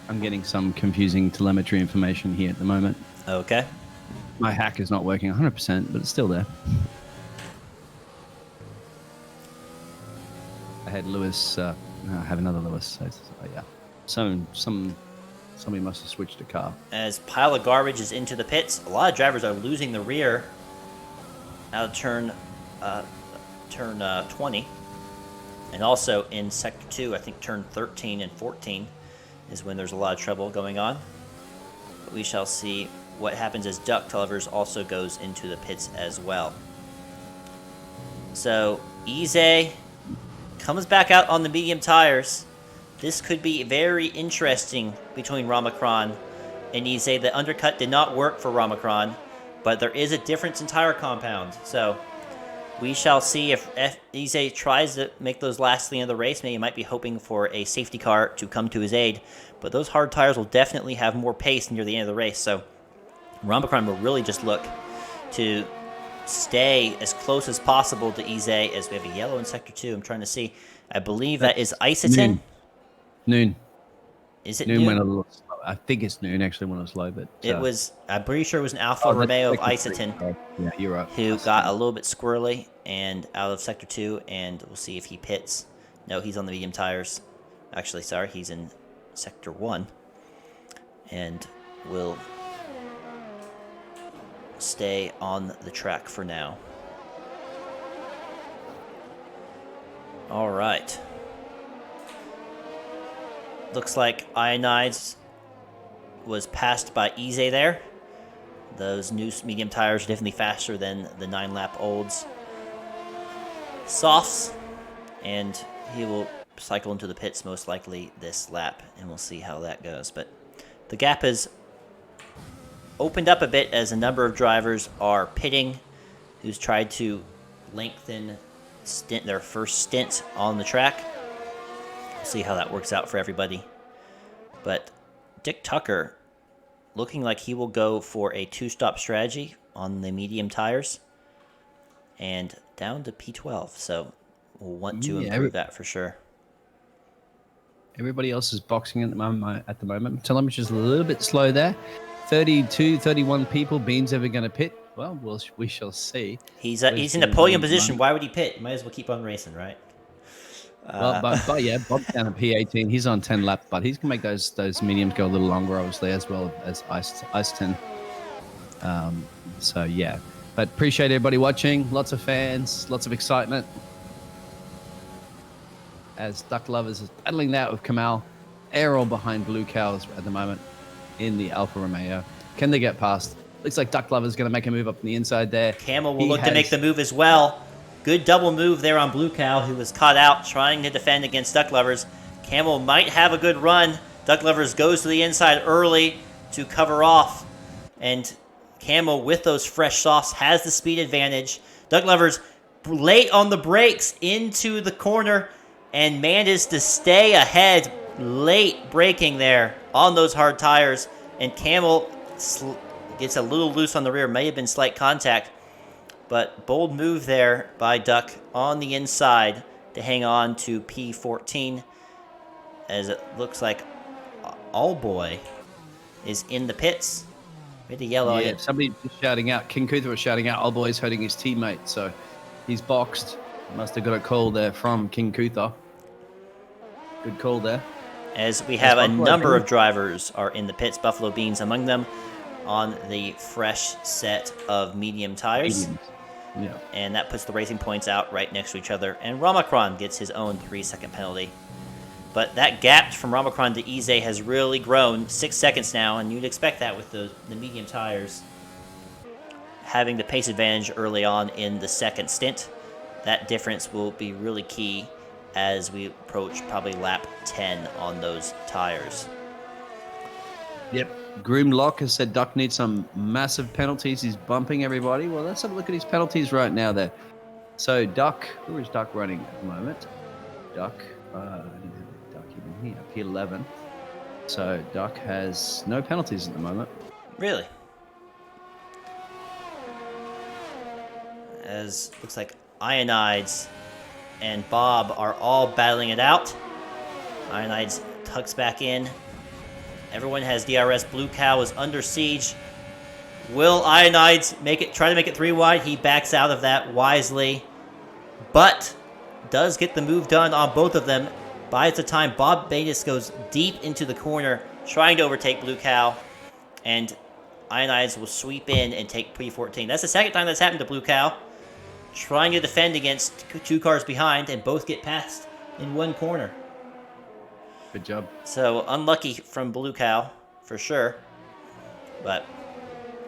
I'm getting some confusing telemetry information here at the moment. Okay. My hack is not working 100%, but it's still there. I had Lewis. I have another Lewis. Yeah. Somebody must have switched a car. As Pile of Garbage is into the pits, a lot of drivers are losing the rear out of turn 20. And also in Sector 2, I think turn 13 and 14 is when there's a lot of trouble going on. But we shall see what happens as Duck Lovers also goes into the pits as well. So Ize comes back out on the medium tires. This could be very interesting between Ramacron and Ize. The undercut did not work for Ramacron, but there is a difference in tire compound. So we shall see if Ize tries to make those last to the end of the race. Maybe he might be hoping for a safety car to come to his aid, but those hard tires will definitely have more pace near the end of the race. So Ramacron will really just look to stay as close as possible to Ize, as we have a yellow in Sector 2. I'm trying to see. I believe that is Isotin. Noon. Is it noon? noon? Went a little slow. I think it's noon actually when it was low, but it was. I'm pretty sure it was an Alfa Romeo of Isotin. Yeah, you're right. Who got a little bit squirrely and out of Sector 2, and we'll see if he pits. No, he's on the medium tires. Actually, sorry, he's in Sector 1, and will stay on the track for now. All right. Looks like Ionides was passed by Ize there. Those new medium tires are definitely faster than the 9-lap-olds. Softs, and he will cycle into the pits most likely this lap, and we'll see how that goes. But the gap has opened up a bit as a number of drivers are pitting, who's tried to lengthen their first stint on the track. See how that works out for everybody. But Dick Tucker looking like he will go for a 2-stop strategy on the medium tires and down to P12. So we'll want to improve that for sure. Everybody else is boxing at the moment. Telemetry is a little bit slow there. 32, 31 people. Bean's ever going to pit? Well, we shall see. He's in a podium position. Why would he pit? Might as well keep on racing, right? But yeah, Bob's down at P18. He's on 10 laps, but he's going to make those mediums go a little longer, obviously, as well as Ice 10. So, yeah. But appreciate everybody watching. Lots of fans, lots of excitement. As Duck Lovers is battling that with Kamal. Errol behind Blue Cows at the moment in the Alfa Romeo. Can they get past? Looks like Duck Lovers is going to make a move up on the inside there. Camel will look to make the move as well. Good double move there on Blue Cow, who was caught out trying to defend against Duck Lovers. Camel might have a good run. Duck Lovers goes to the inside early to cover off. And Camel, with those fresh softs, has the speed advantage. Duck Lovers late on the brakes into the corner and manages to stay ahead. Late braking there on those hard tires. And Camel gets a little loose on the rear. May have been slight contact. But bold move there by Duck on the inside to hang on to P14, as it looks like Allboy is in the pits. We had a yellow. Yeah, somebody just shouting out. King Kutha was shouting out, "Old boy's hurting his teammate." So he's boxed. Must have got a call there from King Kutha. Good call there. As we have a Buffalo number Beans. of drivers are in the pits, Buffalo Beans among them, on the fresh set of medium tires. Mediums. Yeah. And that puts the racing points out right next to each other. And Ramacron gets his own 3-second penalty. But that gap from Ramacron to Ize has really grown, 6 seconds now, and you'd expect that with the medium tires having the pace advantage early on in the second stint. That difference will be really key as we approach probably lap 10 on those tires. Yep. Groom Lock has said Duck needs some massive penalties. He's bumping everybody. Well, let's have a look at his penalties right now there. So Duck, who is Duck running at the moment? Duck, I didn't have Duck even here, P11. So Duck has no penalties at the moment. Really? As looks like Ionides and Bob are all battling it out. Ionides tucks back in. Everyone has DRS. Blue Cow is under siege. Will Ionides try to make it 3 wide? He backs out of that wisely, but does get the move done on both of them. By the time Bob Batis goes deep into the corner, trying to overtake Blue Cow, and Ionides will sweep in and take P14. That's the second time that's happened to Blue Cow. Trying to defend against 2 cars behind, and both get passed in one corner. Good job. So unlucky from Blue Cow, for sure. But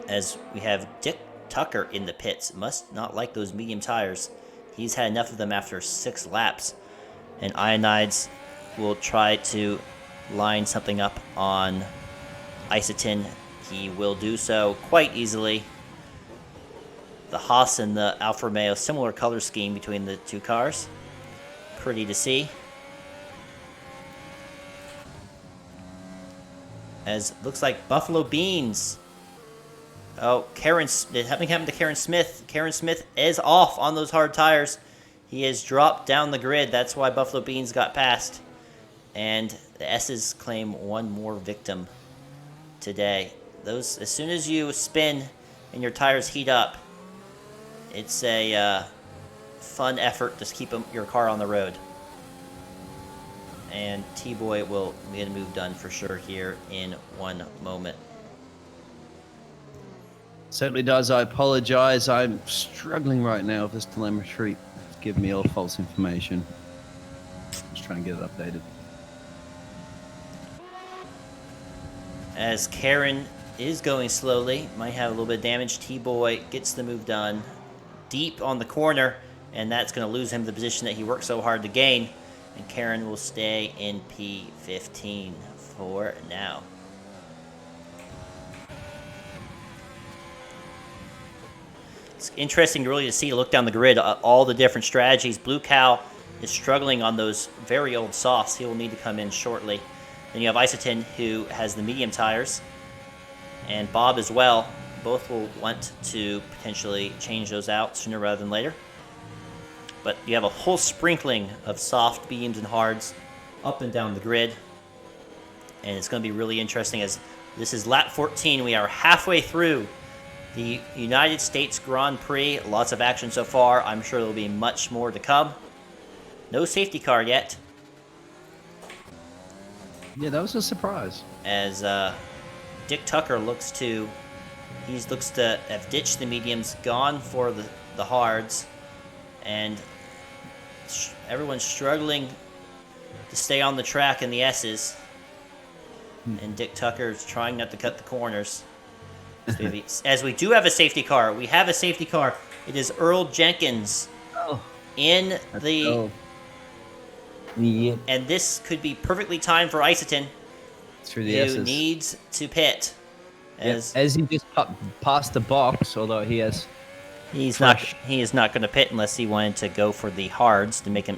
as we have Dick Tucker in the pits, must not like those medium tires. He's had enough of them after 6 laps. And Ionides will try to line something up on Isotin. He will do so quite easily. The Haas and the Alfa Romeo, similar color scheme between the 2 cars. Pretty to see. As looks like Buffalo Beans. Oh, something happened to Karen Smith. Karen Smith is off on those hard tires. He has dropped down the grid. That's why Buffalo Beans got past. And the S's claim one more victim today. As soon as you spin and your tires heat up, it's a fun effort to keep your car on the road. And T-Boy will get a move done for sure here in one moment. Certainly does. I apologize. I'm struggling right now with this telemetry. It's giving me all false information. Just trying to get it updated. As Karen is going slowly, might have a little bit of damage. T-Boy gets the move done deep on the corner, and that's going to lose him the position that he worked so hard to gain. And Karen will stay in P15 for now. It's interesting really to see, look down the grid, all the different strategies. Blue Cow is struggling on those very old softs. He will need to come in shortly. Then you have Isotin, who has the medium tires, and Bob as well. Both will want to potentially change those out sooner rather than later. But you have a whole sprinkling of soft, mediums, and hards up and down the grid. And it's going to be really interesting as this is lap 14. We are halfway through the United States Grand Prix. Lots of action so far. I'm sure there will be much more to come. No safety car yet. Yeah, that was a surprise. As Dick Tucker looks to have ditched the mediums, gone for the hards, and everyone's struggling to stay on the track in the S's. And Dick Tucker is trying not to cut the corners. As we do have a safety car. We have a safety car. It is Earl Jenkins in the... Yep. And this could be perfectly timed for Isotin, Through the who S's. needs to pit. As he just passed the box, although he has... He is not going to pit unless he wanted to go for the hards to make him.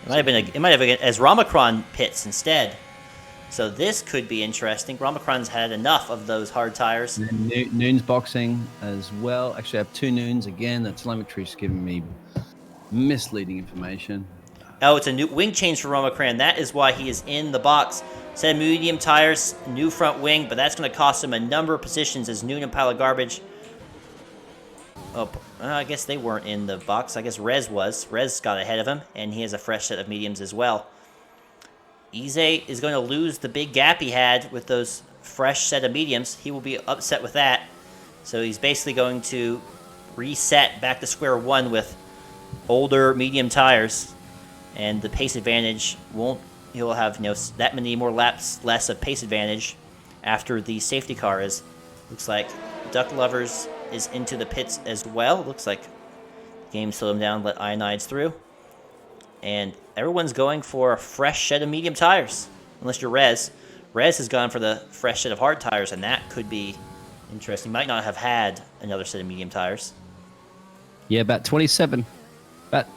It might have been as Ramacron pits instead. So this could be interesting. Ramacron's had enough of those hard tires. Noon's boxing as well. Actually, I have 2 Noons again. The telemetry's giving me misleading information. Oh, it's a new wing change for Romacran. That is why he is in the box. Said medium tires, new front wing, but that's going to cost him a number of positions as Noon and Pile of Garbage. Oh, I guess they weren't in the box. I guess Rez was. Rez got ahead of him, and he has a fresh set of mediums as well. Ize is going to lose the big gap he had with those fresh set of mediums. He will be upset with that. So he's basically going to reset back to square one with older medium tires, and the pace advantage won't. He'll have that many more laps less of pace advantage after the safety car is. Looks like Duck Lovers is into the pits as well. Looks like the game slowed him down, let Ionides through, and everyone's going for a fresh set of medium tires, unless you're Rez. Rez has gone for the fresh set of hard tires, and that could be interesting. Might not have had another set of medium tires. Yeah, about 27.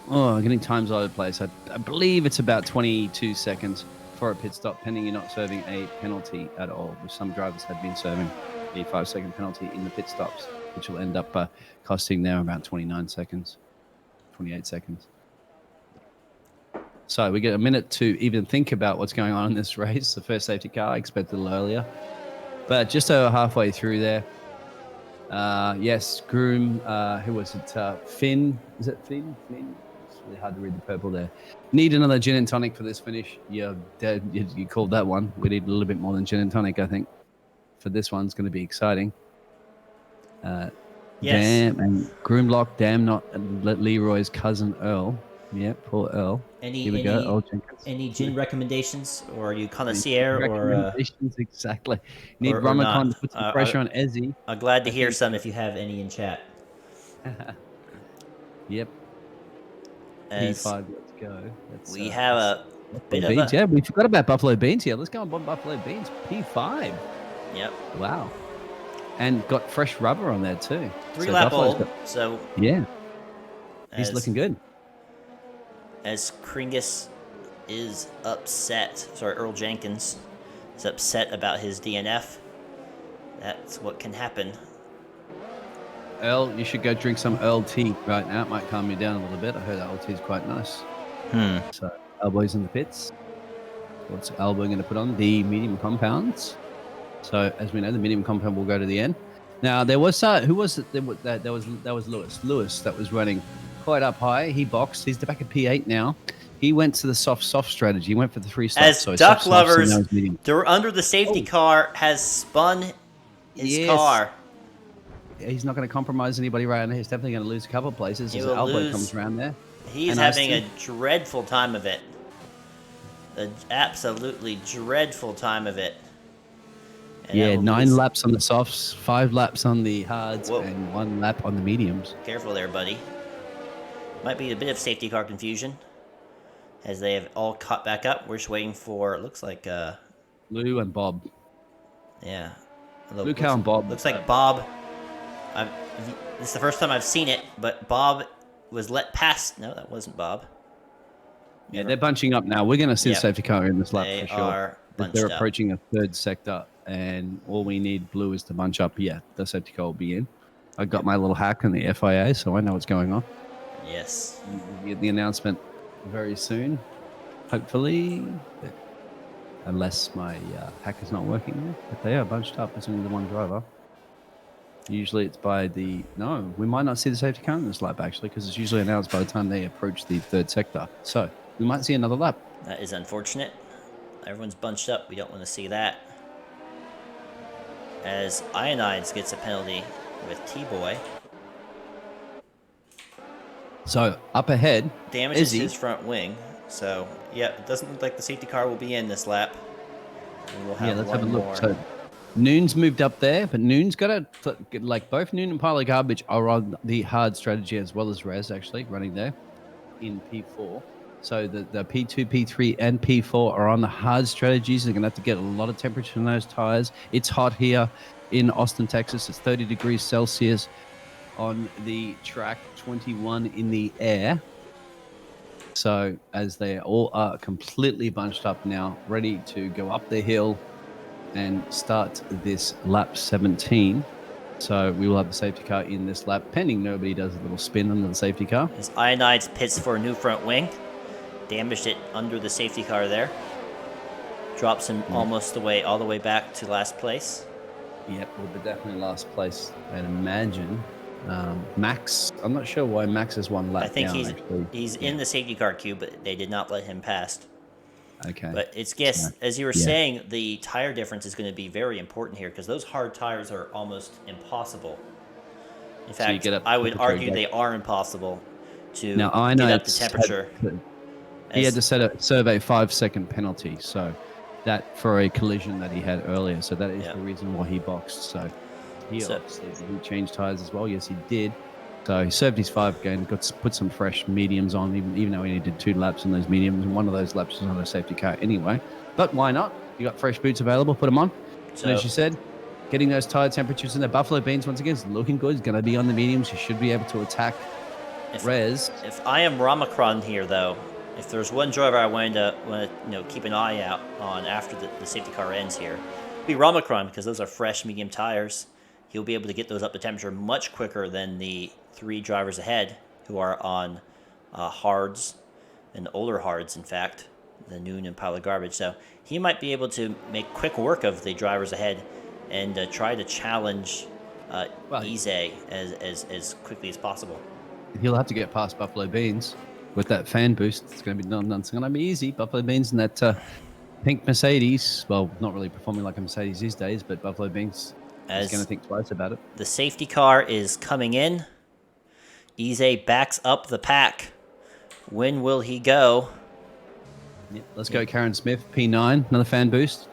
I'm getting times all over the place. I believe it's about 22 seconds for a pit stop, pending you're not serving a penalty at all, which some drivers had been serving a 5-second penalty in the pit stops, which will end up costing them about 29 seconds, 28 seconds. So we get a minute to even think about what's going on in this race. The first safety car, I expected a little earlier, but just over halfway through there. Yes, Groom, who was it? Finn. Is it Finn? Finn? It's really hard to read the purple there. Need another gin and tonic for this finish. You're dead. You called that one. We need a little bit more than gin and tonic, I think. For this one's going to be exciting. Yes. Damn, and Groomlock, damn, not Leroy's cousin Earl. Yeah, poor Earl. Here we go, Earl Jenkins. Any gin recommendations, or are you connoisseur, recommendations, exactly. Need Romacon to put some pressure on Ezzy. I'm glad to hear some if you have any in chat. Yep. P5, let's go. We have a bit of beans. Yeah, we forgot about Buffalo Beans here. Let's go on Buffalo Beans. P5. Yep. Wow. And got fresh rubber on there too. 3-lap old. So yeah, he's looking good. As Kringus is upset, Earl Jenkins is upset about his DNF. That's what can happen. Earl, you should go drink some Earl tea right now. It might calm you down a little bit. I heard Earl tea is quite nice. So Elbows in the pits. What's Elbow going to put on? The medium compounds. So as we know, the medium compound will go to the end. Now there was who was it? That was Lewis. Lewis that was running quite up high. He boxed. He's back at P8 now. He went to the soft strategy. He went for the 3 stops. As so Duck Lovers, they're under the safety car, has spun his car. He's not going to compromise anybody right now. He's definitely going to lose a couple of places as Elbow comes around there. He's having a dreadful time of it. An absolutely dreadful time of it. And 9 laps on the softs, 5 laps on the hards, and 1 lap on the mediums. Careful there, buddy. Might be a bit of safety car confusion as they have all caught back up. We're just waiting for, it looks like... Lou and Bob. Yeah. Luke and Bob. Looks like Bob... This is the first time I've seen it, but Bob was let past... No, that wasn't Bob. Yeah, they're bunching up now. We're going to see the safety car in this lap for sure. They're approaching a 3rd sector, and all we need, Blue, is to bunch up. Yeah, the safety car will be in. I got my little hack in the FIA, so I know what's going on. Yes. We'll get the announcement very soon, hopefully. Unless my hack is not working. But they are bunched up. It's only the one driver. Usually it's by the... No, we might not see the safety car in this lap, actually, because it's usually announced by the time they approach the 3rd sector. So we might see another lap. That is unfortunate. Everyone's bunched up. We don't want to see that. As Ionides gets a penalty with T-Boy. So up ahead, damages his front wing. So yeah, it doesn't look like the safety car will be in this lap. And we'll have let's have a look. More. So Noon's moved up there, but Noon's got to like both Noon and Pile of Garbage are on the hard strategy as well as Rez actually running there in P4. So the P2, P3, and P4 are on the hard strategies. They're going to have to get a lot of temperature in those tires. It's hot here in Austin, Texas. It's 30 degrees Celsius on the track, 21 in the air. So as they all are completely bunched up now, ready to go up the hill and start this lap 17. So we will have the safety car in this lap, pending nobody does a little spin under the safety car. As Ionides pits for a new front wing. damaged it under the safety car there. Drops him almost all the way back to last place. Yep, we'll be definitely last place, I'd imagine. Max, I'm not sure why Max is one lap I think down, he's in the safety car queue, but they did not let him past. Okay. But as you were saying, the tire difference is going to be very important here because those hard tires are almost impossible. In fact, I would argue they are impossible to now, I get know up the temperature. He had to serve a 5-second penalty, so that for a collision that he had earlier. So that is the reason why he boxed. So he obviously did change tires as well. Yes, he did. So he served his 5 again, got to put some fresh mediums on, even though he only did 2 laps on those mediums, and one of those laps was on a safety car anyway. But why not? You got fresh boots available, put them on. So, as you said, getting those tire temperatures in the Buffalo Beans once again is looking good. He's going to be on the mediums. He should be able to attack Rez. If I am Ramacron here, though, if there's one driver I want to keep an eye out on after the safety car ends here, it'd be Ramacron because those are fresh medium tires. He'll be able to get those up to temperature much quicker than the 3 drivers ahead who are on hards and older hards, in fact, the Noon and Pile of Garbage. So he might be able to make quick work of the drivers ahead and try to challenge Ize as quickly as possible. He'll have to get past Buffalo Beans with that fan boost. It's going to be it's going to be easy. Buffalo Beans and that pink Mercedes. Well, not really performing like a Mercedes these days, but Buffalo Beans is going to think twice about it. The safety car is coming in. Ize backs up the pack. When will he go? Yeah, let's go, Karen Smith, P9, another fan boost.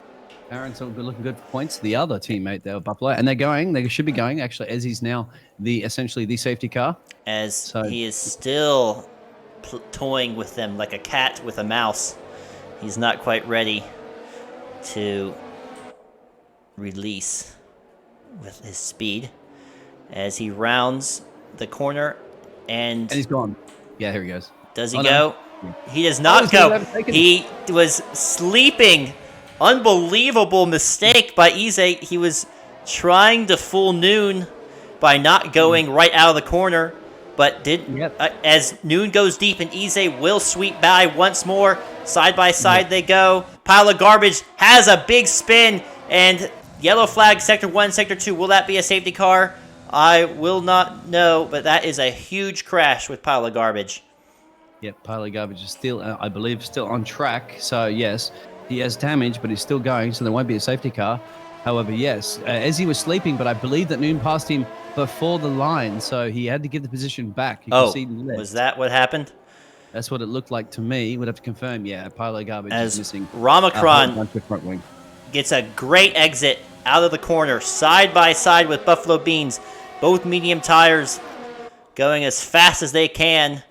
Karen's looking good for points. The other teammate there, Buffalo, and they should be going actually, as he's now essentially the safety car. He is still toying with them like a cat with a mouse. He's not quite ready to release with his speed as he rounds the corner and he's gone. Yeah, here he goes. Does he go? No. He does not go. He was sleeping. Unbelievable mistake by Ize. He was trying to fool Noon by not going right out of the corner, but didn't. As Noon goes deep and Ize will sweep by once more. Side by side they go. Pile of Garbage has a big spin, and yellow flag, Sector 1, Sector 2. Will that be a safety car? I will not know, but that is a huge crash with Pile of Garbage. Yep, Pile of Garbage is still, I believe, still on track. So, yes, he has damage, but he's still going, so there won't be a safety car. However, yes, as he was sleeping, but I believe that Noon passed him before the line, so he had to give the position back. Was that what happened? That's what it looked like to me. We'd have to confirm. Yeah, Pile of Garbage is missing. Ramacron gets a great exit out of the corner, side by side with Buffalo Beans. Both medium tires going as fast as they can.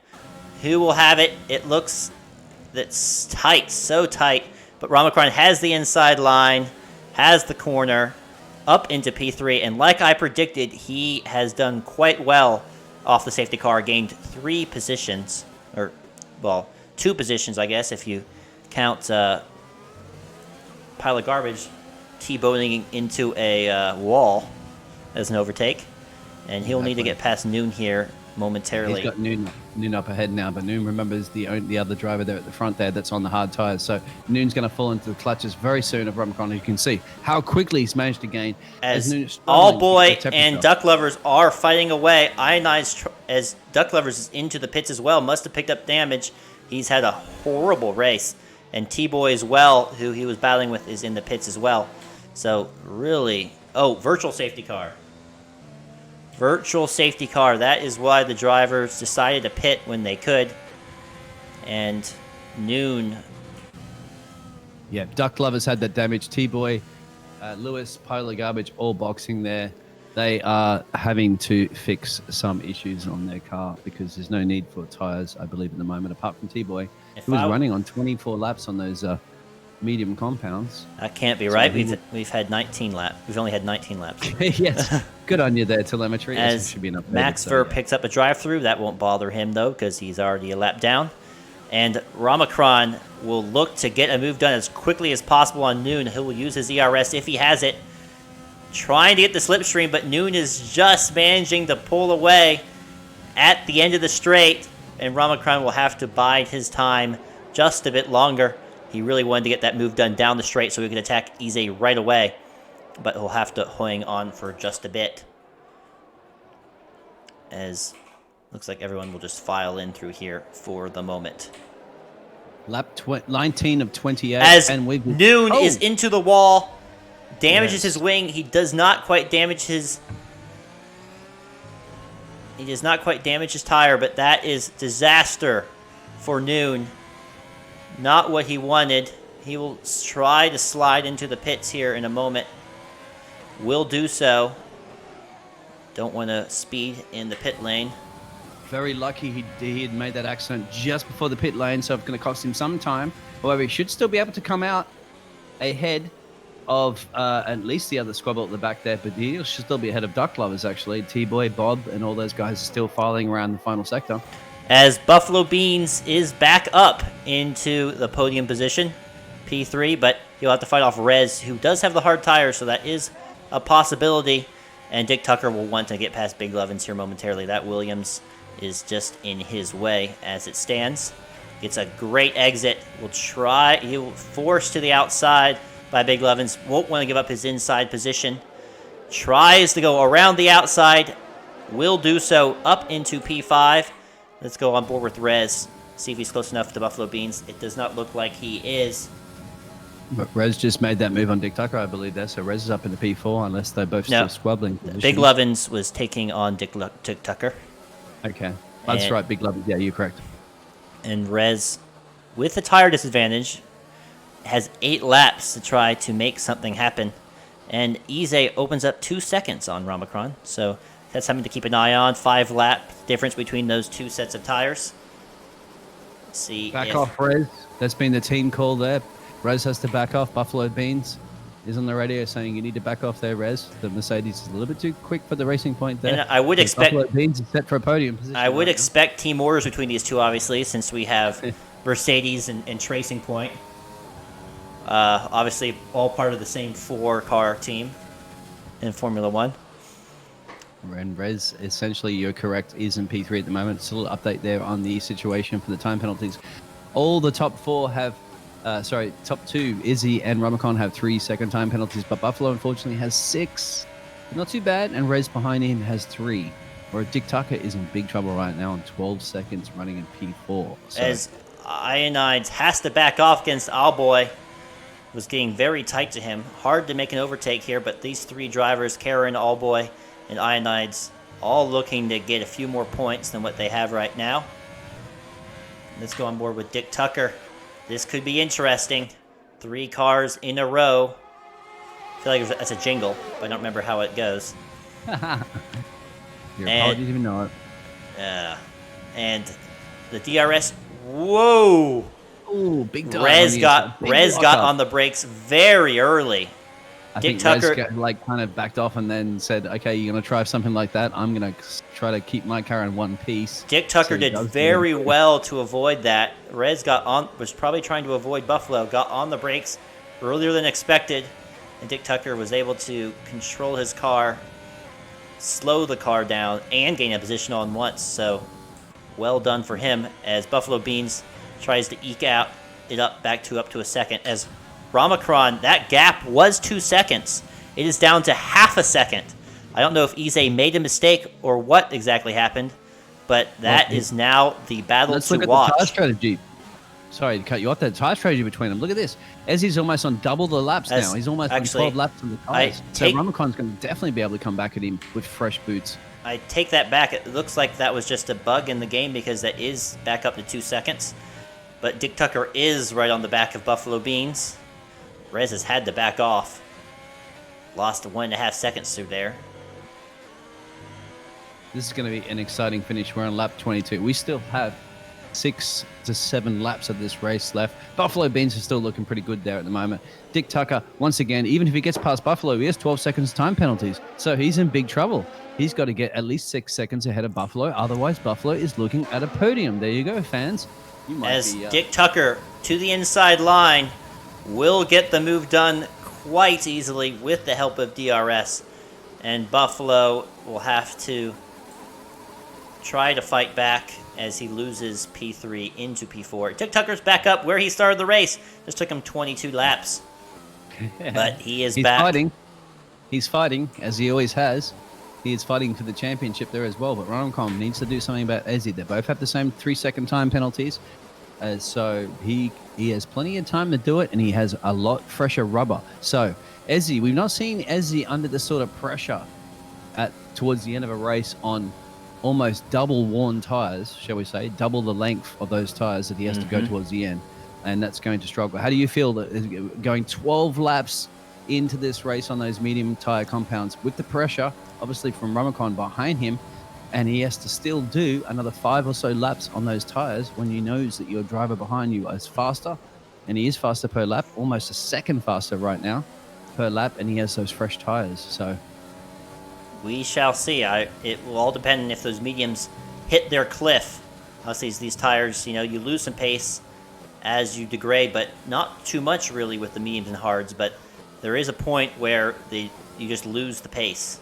Who will have it? It looks that's tight, so tight. But Ramacron has the inside line, has the corner, up into P3. And like I predicted, he has done quite well off the safety car, gained 3 positions. Or, well, 2 positions, I guess, if you count Pile of Garbage T-boning into a wall as an overtake. And he'll need to get past Noon here momentarily. He's got Noon up ahead now, but Noon remembers the other driver there at the front there that's on the hard tires. So Noon's going to fall into the clutches very soon of Ramacron. You can see how quickly he's managed to gain. As All Boy and Duck Lovers are fighting away. Ionized as Duck Lovers is into the pits as well. Must have picked up damage. He's had a horrible race. And T-Boy as well, who he was battling with, is in the pits as well. So really... Oh, virtual safety car. Virtual safety car. That is why the drivers decided to pit when they could. And Noon. Yeah, Duck Lovers had that damage. T-Boy, Lewis, Pile of Garbage, all boxing there. They are having to fix some issues on their car because there's no need for tires, I believe, at the moment, apart from T-Boy, who was running on 24 laps on those medium compounds. That can't be right. We've had 19 laps. We've only had 19 laps. Yes. Good on you there, Telemetry. As should be enough Max Ver picks up a drive-through. That won't bother him, though, because he's already a lap down. And Ramacron will look to get a move done as quickly as possible on Noon. He will use his ERS if he has it. Trying to get the slipstream, but Noon is just managing to pull away at the end of the straight. And Ramacron will have to bide his time just a bit longer. He really wanted to get that move done down the straight so he could attack Ize right away. But he'll have to hang on for just a bit. As looks like everyone will just file in through here for the moment. Lap 19 of 28. As and Noon is into the wall, damages Yes. his wing. He does not quite damage his... He does not quite damage his tire, but that is disaster for Noon. Not what he wanted. He will try to slide into the pits here in a moment. Will do so. Don't want to speed in the pit lane. Very lucky he had made that accident just before the pit lane, so it's going to cost him some time. However, he should still be able to come out ahead of at least the other squabble at the back there, but he should still be ahead of Duck Lovers, actually. T-Boy, Bob, and all those guys are still filing around the final sector. As Buffalo Beans is back up into the podium position, P3, but he'll have to fight off Rez, who does have the hard tire, so that is a possibility. And Dick Tucker will want to get past Big Lovins here momentarily. That Williams is just in his way as it stands. Gets a great exit. He'll force to the outside by Big Lovins. Won't want to give up his inside position. Tries to go around the outside. Will do so up into P5. Let's go on board with Rez. See if he's close enough to Buffalo Beans. It does not look like he is. But Rez just made that move on Dick Tucker, I believe there. So Rez is up into P4 unless they're both still squabbling. Big Lovins was taking on Dick Tucker. Okay. That's right, Big Lovins. Yeah, you're correct. And Rez, with the tire disadvantage, has 8 laps to try to make something happen. And Ize opens up 2 seconds on Ramacron. So that's something to keep an eye on. 5 lap difference between those 2 sets of tires. Let's see. Back off, Rez. That's been the team call there. Rez has to back off. Buffalo Beans is on the radio saying you need to back off there, Rez. The Mercedes is a little bit too quick for the racing point there. And I would expect Buffalo Beans is set for a podium position. I would expect team orders between these two, obviously, since we have Mercedes and Tracing Point. Obviously, all part of the same 4-car team in Formula One. And Rez, essentially, you're correct, is in P3 at the moment. It's a little update there on the situation for the time penalties. All the top 4 have... top 2, Izzy and Ramacon have 3 second time penalties, but Buffalo unfortunately has 6. Not too bad, and Rez behind him has 3. Where Dick Tucker is in big trouble right now on 12 seconds running in P4. So. As Ionides has to back off against Owlboy. Was getting very tight to him. Hard to make an overtake here, but these 3 drivers, Karen, Owlboy, and Ionides, all looking to get a few more points than what they have right now. Let's go on board with Dick Tucker. This could be interesting. 3 cars in a row. I feel like that's a jingle, but I don't remember how it goes. Your apologies even know it. And the DRS. Whoa! Ooh, big time. Rez got on the brakes very early. I think Rez kind of backed off and then said, okay, you're going to try something like that. I'm going to try to keep my car in one piece. Dick Tucker did very well to avoid that. Rez was probably trying to avoid Buffalo, got on the brakes earlier than expected, and Dick Tucker was able to control his car, slow the car down, and gain a position all in once. So well done for him as Buffalo Beans tries to eke out it up to a second. As Ramacron, that gap was 2 seconds. It is down to half a second. I don't know if Ize made a mistake or what exactly happened, but that is now the battle to watch. Let's look at the tire strategy. Sorry to cut you off there. Tire strategy between them. Look at this. Ezzy's almost on double the laps now. He's almost on 12 laps on the tires. So Ramacron's going to definitely be able to come back at him with fresh boots. I take that back. It looks like that was just a bug in the game because that is back up to 2 seconds. But Dick Tucker is right on the back of Buffalo Beans. Rez has had to back off. Lost 1.5 seconds through there. This is going to be an exciting finish. We're on lap 22. We still have 6 to 7 laps of this race left. Buffalo Beans is still looking pretty good there at the moment. Dick Tucker, once again, even if he gets past Buffalo, he has 12 seconds time penalties. So he's in big trouble. He's got to get at least 6 seconds ahead of Buffalo. Otherwise, Buffalo is looking at a podium. There you go, fans. As Dick Tucker to the inside line will get the move done quite easily with the help of DRS. And Buffalo will have to try to fight back as he loses P3 into P4. It took Tucker's back up where he started the race. Just took him 22 laps. But he is back. He's fighting, as he always has. He is fighting for the championship there as well. But Romacon needs to do something about Ezzy. They both have the same 3-second time penalties. So he has plenty of time to do it, and he has a lot fresher rubber. So Ezzy, we've not seen Ezzy under this sort of pressure towards the end of a race on almost double worn tires, shall we say, double the length of those tires that he has to go towards the end. And that's going to struggle. How do you feel that going 12 laps into this race on those medium tire compounds with the pressure, obviously from Romacon behind him, and he has to still do another 5 or so laps on those tires when he knows that your driver behind you is faster, and he is faster per lap, almost a second faster right now per lap, and he has those fresh tires. So we shall see. It will all depend on if those mediums hit their cliff. Obviously, these tires, you lose some pace as you degrade, but not too much really with the mediums and hards. But there is a point where you just lose the pace,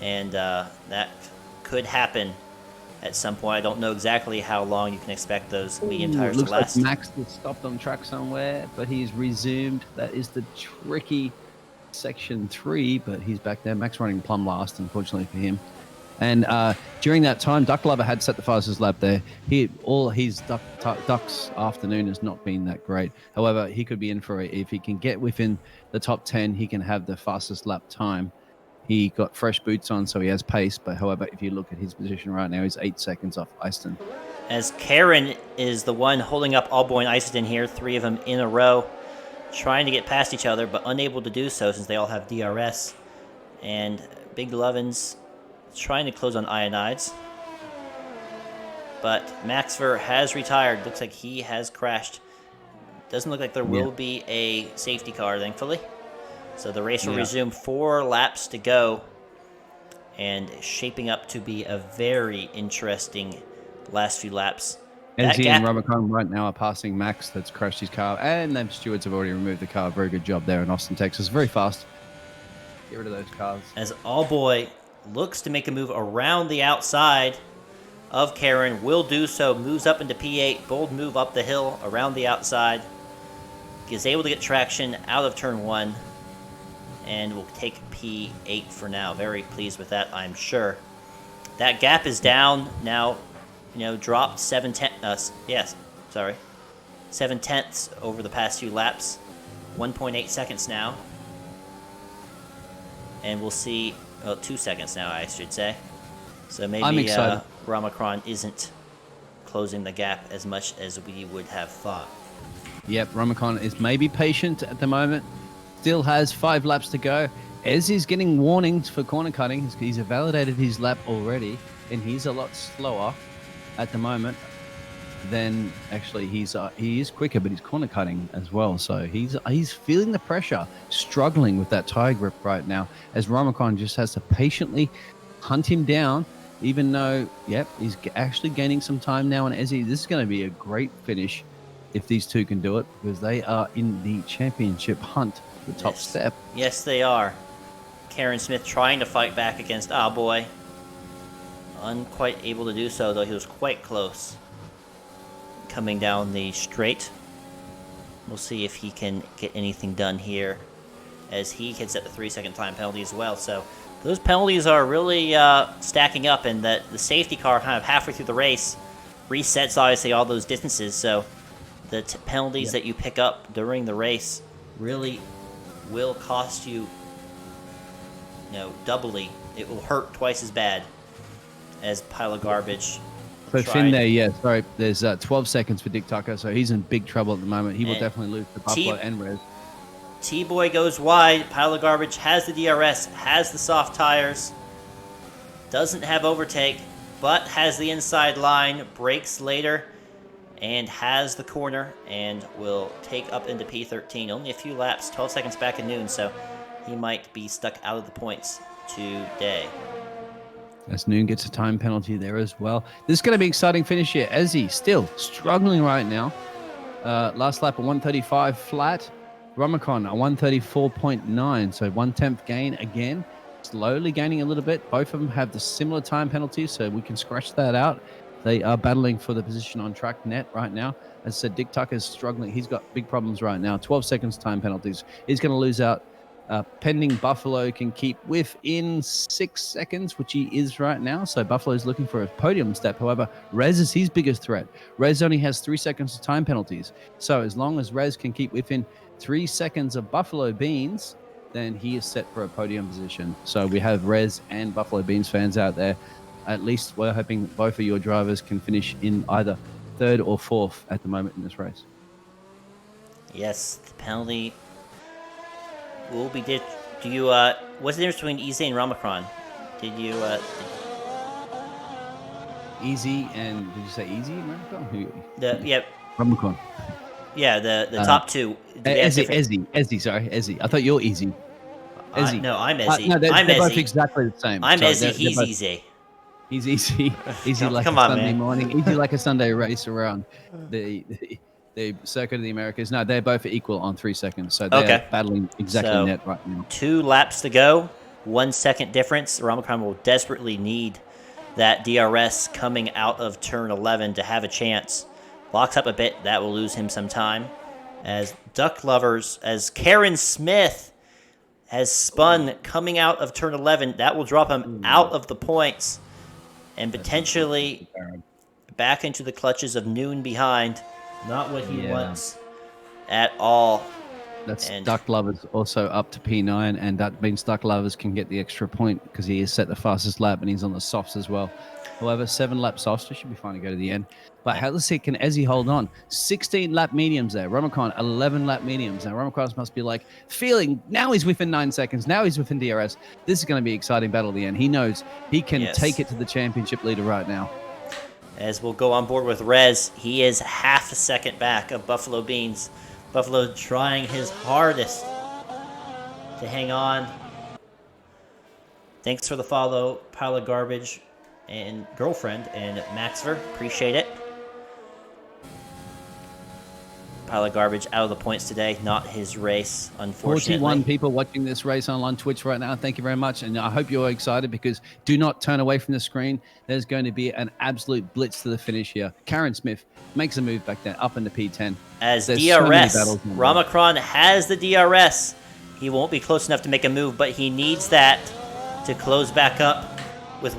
and that could happen at some point. I don't know exactly how long you can expect those medium tires to last. Looks like Max has stopped on track somewhere, but he's resumed. That is the tricky section 3, but he's back there. Max running plumb last, unfortunately for him. And during that time, Duck Lover had set the fastest lap there. All his Duck's afternoon has not been that great. However, he could be in for it. If he can get within the top 10, he can have the fastest lap time. He got fresh boots on, so he has pace. But however, if you look at his position right now, he's 8 seconds off Eiston. As Karen is the one holding up Allboy and Eiston here, 3 of them in a row, trying to get past each other, but unable to do so since they all have DRS. And Big Lovins trying to close on Ionides. But Maxver has retired. Looks like he has crashed. Doesn't look like there will be a safety car, thankfully. So the race will resume. 4 laps to go. And shaping up to be a very interesting last few laps. Ezzy and Romacon right now are passing Max that's crashed his car. And them stewards have already removed the car. Very good job there in Austin, Texas. Very fast. Get rid of those cars. As Allboy looks to make a move around the outside of Karen, will do so, moves up into P8, bold move up the hill around the outside, is able to get traction out of turn 1, and will take P8 for now. Very pleased with that, I'm sure. That gap is down now, dropped 7 tenths over the past few laps, 1.8 seconds now, and we'll see. 2 seconds now, I should say. So maybe Romacron isn't closing the gap as much as we would have thought. Yep, Romacon is maybe patient at the moment. Still has 5 laps to go. As he's getting warnings for corner cutting, he's validated his lap already, and he's a lot slower at the moment than actually he is quicker, but he's corner cutting as well. So he's feeling the pressure, struggling with that tire grip right now, as Romacon just has to patiently hunt him down, even though, he's actually gaining some time now. And Ezzy, this is going to be a great finish if these two can do it, because they are in the championship hunt, the top step. Yes, they are. Karen Smith trying to fight back against Allboy. Unquite able to do so, though he was quite close. Coming down the straight. We'll see if he can get anything done here, as he can set the 3-second time penalty as well. So those penalties are really stacking up, and the safety car kind of halfway through the race resets obviously all those distances. So the penalties that you pick up during the race really will cost you, doubly. It will hurt twice as bad as pile of garbage. So Finn there, sorry. There's 12 seconds for Dick Tucker, so he's in big trouble at the moment. He will definitely lose to Buffalo and Rez. T-Boy goes wide. Pile of garbage has the DRS, has the soft tires, doesn't have overtake, but has the inside line, brakes later, and has the corner, and will take up into P13. Only a few laps, 12 seconds back at noon, so he might be stuck out of the points today. As Noon gets a time penalty there as well. This is going to be an exciting finish here. Ezzy still struggling right now. Last lap a 135 flat. Romacon a 134.9, so 1/10 gain again. slowly gaining a little bit. Both of them have the similar time penalties, so we can scratch that out. They are battling for the position on track net right now. As I said, Dick Tucker's struggling. He's got big problems right now. 12 seconds time penalties. He's going to lose out. Pending Buffalo can keep within 6 seconds, which he is right now. So Buffalo's looking for a podium step. However, Rez is his biggest threat. Rez only has 3 seconds of time penalties. So as long as Rez can keep within 3 seconds of Buffalo Beans, then he is set for a podium position. So we have Rez and Buffalo Beans fans out there. At least we're hoping both of your drivers can finish in either third or fourth at the moment in this race. Yes, the penalty will be ditched. Do you, what's the difference between Easy and Ramacron? Did you, Easy and, did you say Easy and Ramacron? Yeah. Ramacron. Yeah, the top two. Ezzy, sorry, Ezzy. I thought you're Easy. Ezzy. No, I'm Ezzy. No, they're I'm both Ezzy. exactly the same. I'm Sorry, Ezzy, he's both, Easy. He's easy. Easy like Come a on, Sunday man. morning. Easy like a Sunday race around the circuit of the Americas. No, they're both equal on 3 seconds. So they're battling exactly net right now. 2 laps to go. 1 second difference. Ramacron will desperately need that DRS coming out of turn 11 to have a chance. Locks up a bit. That will lose him some time. As Duck Lovers, as Karen Smith has spun coming out of turn 11, that will drop him out of the points and potentially back into the clutches of Noon behind. Not what he wants at all. That's Duck Lovers also up to P9, and that means Duck Lovers can get the extra point because he has set the fastest lap and he's on the softs as well. However, 7 lap softs, he should be fine to go to the end. But how does can Ezzy hold on? 16 lap mediums there. Ramacron, 11 lap mediums. Now, Ramacron must be like, feeling, now he's within 9 seconds. Now he's within DRS. This is going to be an exciting battle at the end. He knows he can take it to the championship leader right now. As we'll go on board with Rez, he is half a second back of Buffalo Beans. Buffalo trying his hardest to hang on. Thanks for the follow, Pile of Garbage and Girlfriend and Maxver. Appreciate it. Pile of Garbage out of the points today. Not his race, unfortunately. 41 people watching this race on Twitch right now. Thank you very much. And I hope you're excited because do not turn away from the screen. There's going to be an absolute blitz to the finish here. Karen Smith makes a move back there, up into P10. As DRS, Ramacron has the DRS. He won't be close enough to make a move, but he needs that to close back up with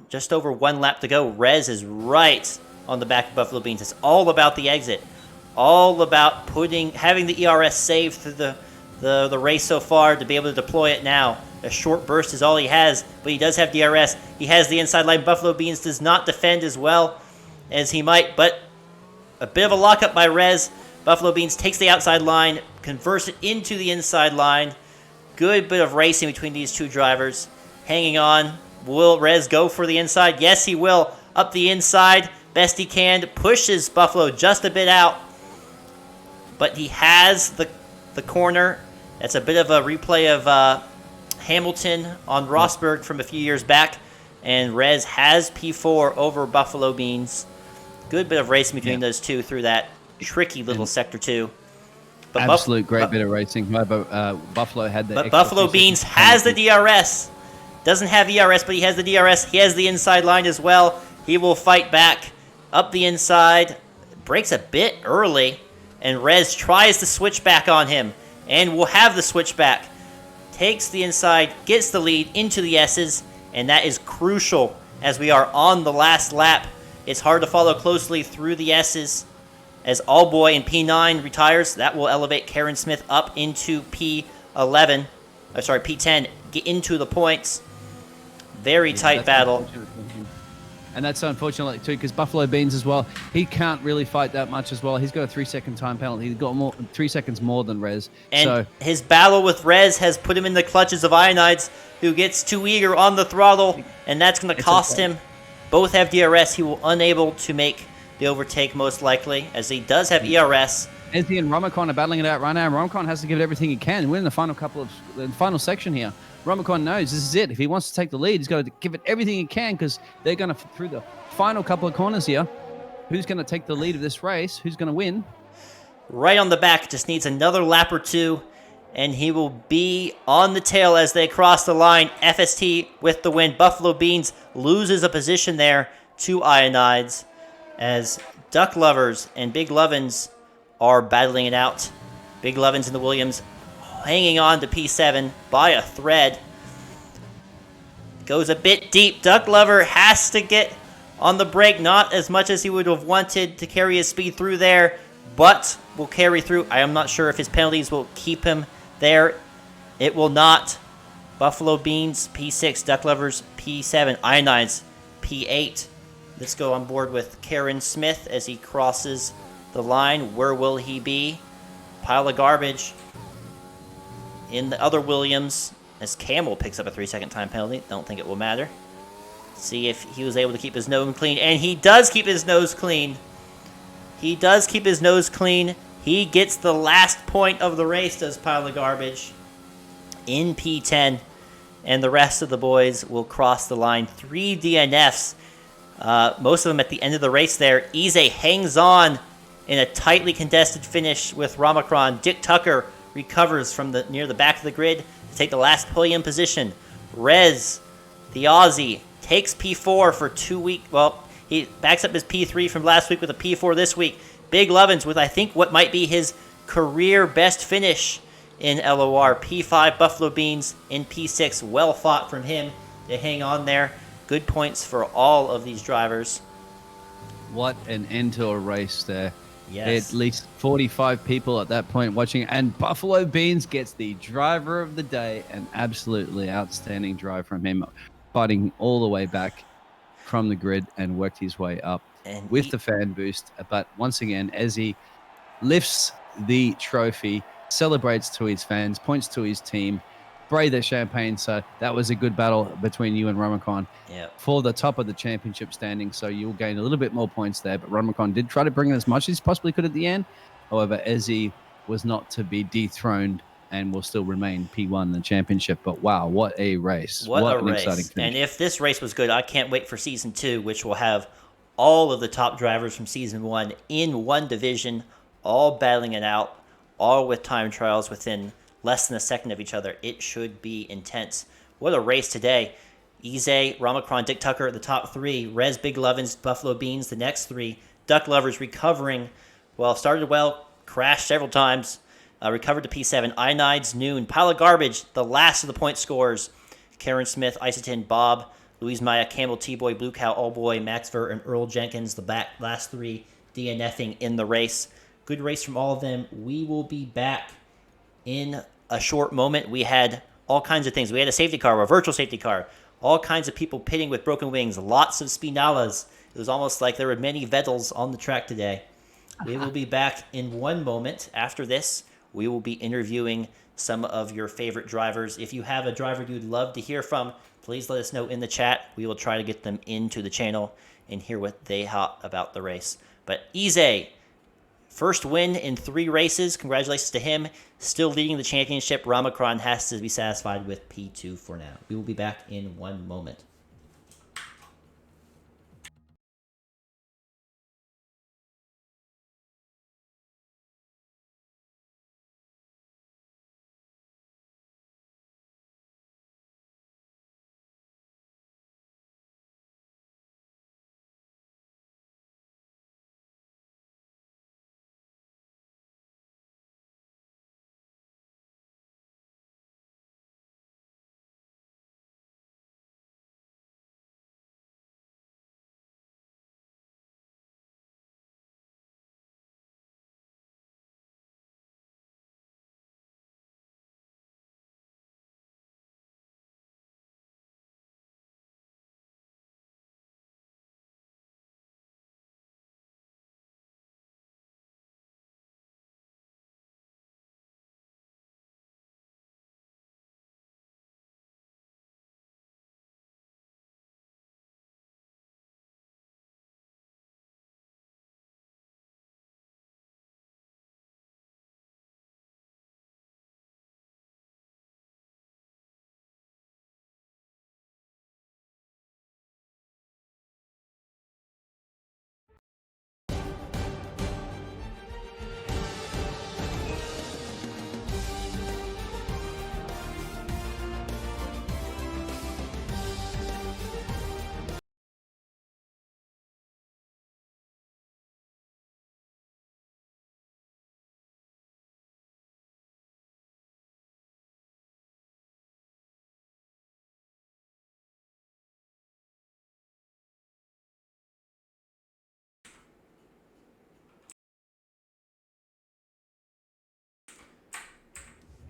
just over 1 lap to go. Rez is right on the back of Buffalo Beans. It's all about the exit. All about having the ERS saved through the race so far to be able to deploy it now. A short burst is all he has, but he does have DRS. He has the inside line. Buffalo Beans does not defend as well as he might, but a bit of a lockup by Rez. Buffalo Beans takes the outside line, converts it into the inside line. Good bit of racing between these two drivers. Hanging on. Will Rez go for the inside? Yes, he will. Up the inside. Best he can. Pushes Buffalo just a bit out. But he has the corner. That's a bit of a replay of Hamilton on Rosberg from a few years back. And Rez has P4 over Buffalo Beans. Good bit of racing between those two through that tricky little Sector 2. But great bit of racing. Buffalo had the But Buffalo Beans has the DRS. Doesn't have ERS, but he has the DRS. He has the inside line as well. He will fight back up the inside. Breaks a bit early. And Rez tries to switch back on him. And will have the switch back. Takes the inside, gets the lead into the S's. And that is crucial as we are on the last lap. It's hard to follow closely through the S's. As Allboy in P9 retires, that will elevate Karen Smith up into P10, get into the points. Very tight battle. And that's unfortunately too, because Buffalo Beans as well, he can't really fight that much as well. He's got a 3-second time penalty. He's got 3 seconds more than Rez. And his battle with Rez has put him in the clutches of Ionides, who gets too eager on the throttle, and that's going to cost him. Both have DRS. He will unable to make the overtake most likely, as he does have ERS. Ezzy and Ramacron are battling it out right now. Ramacron has to give it everything he can. We're in the final section here. Ramacron knows this is it. If he wants to take the lead, he's got to give it everything he can because they're going to, through the final couple of corners here, who's going to take the lead of this race? Who's going to win? Right on the back, just needs another lap or two, and he will be on the tail as they cross the line. FST with the win. Buffalo Beans loses a position there to Ionides as Duck Lovers and Big Lovins are battling it out. Big Lovins and the Williams hanging on to P7 by a thread. Goes a bit deep. Duck Lover has to get on the brake, not as much as he would have wanted to carry his speed through there, but will carry through. I am not sure if his penalties will keep him there. It will not. Buffalo Beans, P6. Duck Lovers, P7. Ionides, P8. Let's go on board with Karen Smith as he crosses the line. Where will he be? Pile of garbage in the other Williams as Camel picks up a 3-second time penalty. Don't think it will matter. See if he was able to keep his nose clean. And he does keep his nose clean. He does keep his nose clean. He gets the last point of the race, does Pile of Garbage, in P10. And the rest of the boys will cross the line. 3 DNFs. Most of them at the end of the race there. Ize hangs on in a tightly contested finish with Ramacron. Dick Tucker recovers from near the back of the grid to take the last podium position. Rez, the Aussie, takes P4 for 2 weeks. Well, he backs up his P3 from last week with a P4 this week. Big Lovins with, I think, what might be his career best finish in LOR. P5 Buffalo Beans in P6. Well fought from him to hang on there. Good points for all of these drivers. What an end to a race there. Yes. At least 45 people at that point watching. And Buffalo Beans gets the driver of the day. An absolutely outstanding drive from him, fighting all the way back from the grid and worked his way up And with the fan boost. But once again, as he lifts the trophy, celebrates to his fans, points to his team, spray the champagne. So that was a good battle between you and Ramacon for the top of the championship standing. So you'll gain a little bit more points there. But Ramacon did try to bring in as much as he possibly could at the end. However, Ezzy was not to be dethroned and will still remain P1 in the championship. But wow, what a race. What a an exciting race. finish. And if this race was good, I can't wait for Season 2, which will have all of the top drivers from Season 1 in one division, all battling it out, all with time trials within less than a second of each other. It should be intense. What a race today. Ize, Ramacron, Dick Tucker, the top 3. Rez, Big Lovins, Buffalo Beans, the next 3. Duck Lovers recovering. Well, started well, crashed several times. Recovered to P7. Ionides, Noon. Pile of Garbage, the last of the point scorers. Karen Smith, Isotin, Bob, Louise Maya, Campbell, T-Boy, Blue Cow, Allboy, Max Ver, and Earl Jenkins, the last 3 DNFing in the race. Good race from all of them. We will be back in a short moment. We had all kinds of things. We had a safety car, a virtual safety car, all kinds of people pitting with broken wings, lots of Spinalas. It was almost like there were many Vettels on the track today. We will be back in one moment. After this, we will be interviewing some of your favorite drivers. If you have a driver you'd love to hear from, please let us know in the chat. We will try to get them into the channel and hear what they thought about the race. But Ize, first win in 3 races. Congratulations to him. Still leading the championship. Ramacron has to be satisfied with P2 for now. We will be back in one moment.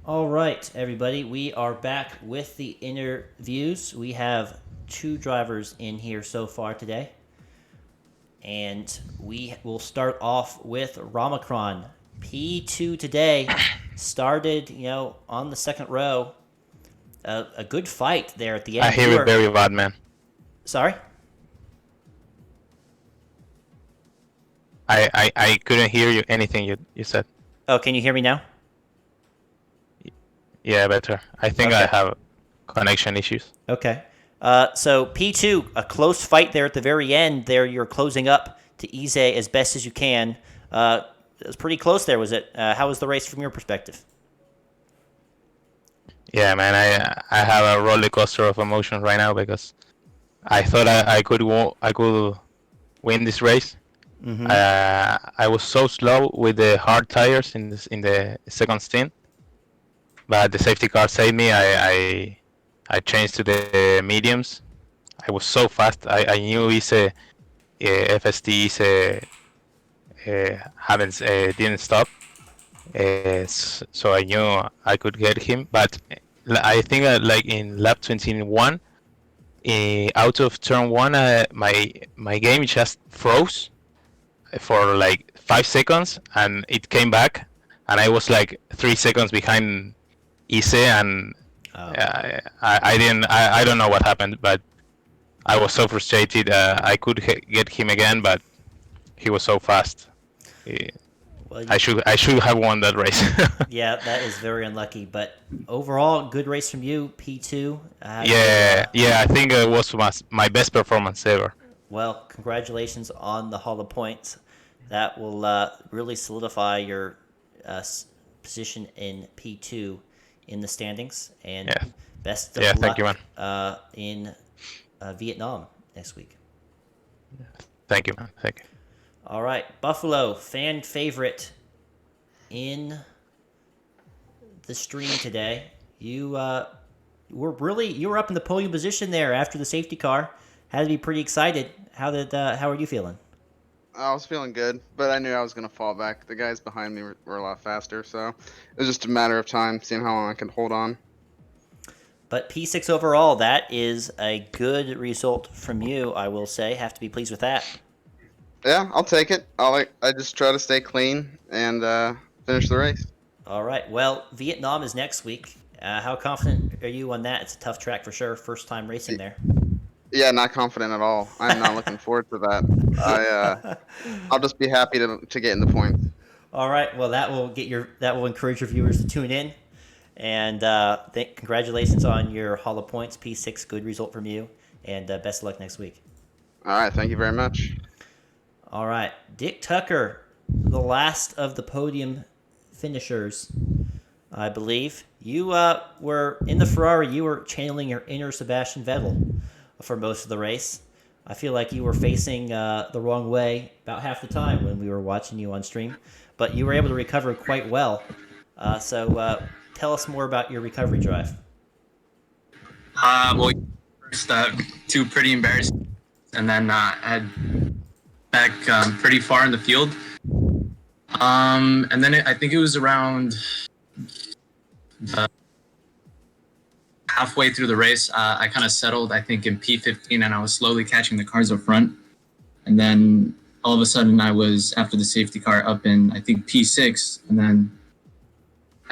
All right, everybody, we are back with the interviews. We have 2 drivers in here so far today. And we will start off with Ramacron. P2 today started, on the second row. A good fight there at the I end. hear it very bad, man. Sorry? I couldn't hear you anything you said. Oh, can you hear me now? Yeah, better. I think I Okay. have connection issues. Okay. So P2, a close fight there at the very end. There, you're closing up to Ize as best as you can. It was pretty close there, was it? How was the race from your perspective? Yeah, man. I have a roller coaster of emotions right now because I thought I could win this race. Mm-hmm. I was so slow with the hard tires in the second stint, but the safety car saved me. I changed to the mediums. I was so fast. I knew it's a FSD is haven't didn't stop. So I knew I could get him, but I think like in lap 21, out of turn one, my game just froze for like 5 seconds, and it came back, and I was like 3 seconds behind Ise, and Oh. I don't know what happened, but I was so frustrated. I could get him again, but he was so fast. Well, I should have won that race. yeah, that is very unlucky. But overall, good race from you, P2. Yeah. I think it was my best performance ever. Well, congratulations on the Hall of Points. That will really solidify your position in P2 in the standings. And Yeah. best of Yeah, luck thank you, man. In Vietnam next week. Thank you, man. Thank you. All right, Buffalo, fan favorite in the stream today. You were up in the podium position there after the safety car. Had to be pretty excited. How are you feeling? I was feeling good, but I knew I was going to fall back. The guys behind me were a lot faster, so it was just a matter of time, seeing how long I could hold on. But P6 overall, that is a good result from you, I will say. Have to be pleased with that. Yeah, I'll take it. I just try to stay clean and finish the race. All right. Well, Vietnam is next week. How confident are you on that? It's a tough track for sure. First time racing there. Yeah, not confident at all. I'm not looking forward to that. I'll just be happy to get in the points. All right. Well, that will encourage your viewers to tune in. And congratulations on your Hall of Points, P6. Good result from you. And best of luck next week. All right. Thank you very much. All right. Dick Tucker, the last of the podium finishers, I believe. You were in the Ferrari. You were channeling your inner Sebastian Vettel for most of the race. I feel like you were facing the wrong way about half the time when we were watching you on stream. But you were able to recover quite well. So tell us more about your recovery drive. Well, first, 2 pretty embarrassing, and then had back pretty far in the field. And then I think it was around halfway through the race, I kind of settled, I think, in P15, and I was slowly catching the cars up front. And then all of a sudden, I was, after the safety car, up in, I think, P6. And then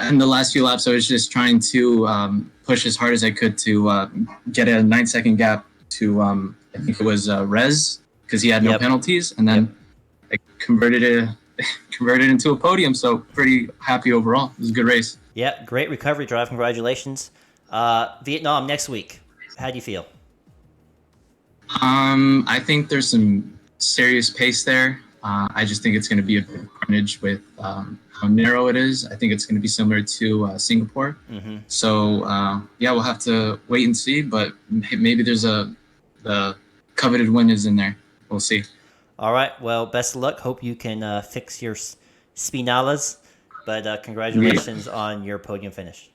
in the last few laps, I was just trying to push as hard as I could to get a 9-second gap to, I think it was Rez, because he had no penalties. And then I converted it into a podium. So pretty happy overall. It was a good race. Yeah, great recovery drive. Congratulations. Vietnam next week. How do you feel? I think there's some serious pace there. I just think it's going to be a bit of carnage with how narrow it is. I think it's going to be similar to Singapore. Mm-hmm. So, we'll have to wait and see. But maybe there's the coveted win is in there. We'll see. All right. Well, best of luck. Hope you can fix your spinalas. But congratulations on your podium finish.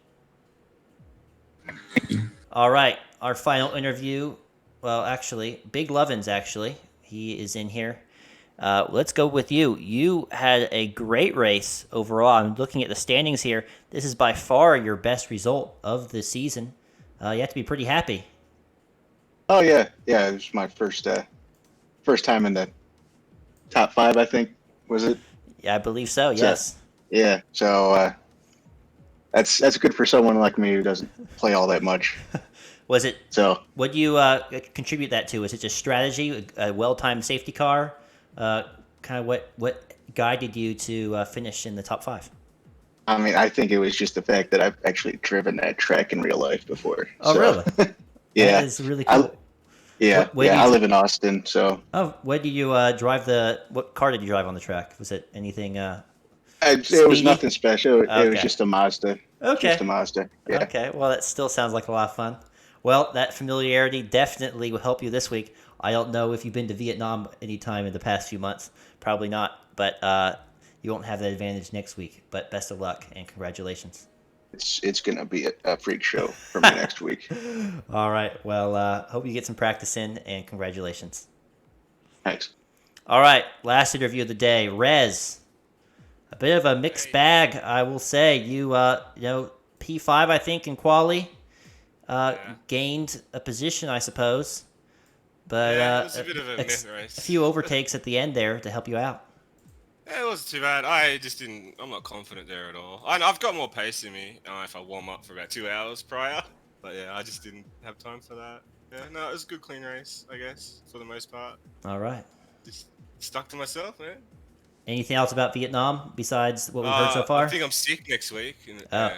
All right. Our final interview. Well, actually, Big Lovins, he is in here. Let's go with you. You had a great race overall. I'm looking at the standings here. This is by far your best result of the season. You have to be pretty happy. Oh yeah, yeah. It was my first time in the top 5, I think. Was it? Yeah, I believe so. So, Yes. yeah. So that's good for someone like me who doesn't play all that much. Was it? So What do you contribute that to? Is it just strategy, a well-timed safety car? Kind of what guided you to finish in the top 5? I mean, I think it was just the fact that I've actually driven that track in real life before. Oh, So, really? yeah. That is really cool. Yeah, Where do yeah. you- I live in Austin, so Oh, where do you drive what car did you drive on the track? Was it anything? it was Speedy? nothing special. It was Okay. just a Mazda. Okay. Just a Mazda. Yeah. Okay, well, that still sounds like a lot of fun. Well, that familiarity definitely will help you this week. I don't know if you've been to Vietnam anytime in the past few months. Probably not, but you won't have that advantage next week. But best of luck and congratulations. It's gonna be a freak show for me next week. All right, well, hope you get some practice in and congratulations. Thanks. All right, last interview of the day. Rez, a bit of a mixed bag, I will say. You P5, I think, in quali. Gained a position, I suppose, but Yeah, it was a bit of a myth race. a few overtakes at the end there to help you out. Yeah, it wasn't too bad. I just didn't. I'm not confident there at all. I've got more pace in me if I warm up for about 2 hours prior. But yeah, I just didn't have time for that. Yeah, no, it was a good clean race, I guess, for the most part. All right. Just stuck to myself, man. Anything else about Vietnam besides what we've heard so I far? think I'm sick next week.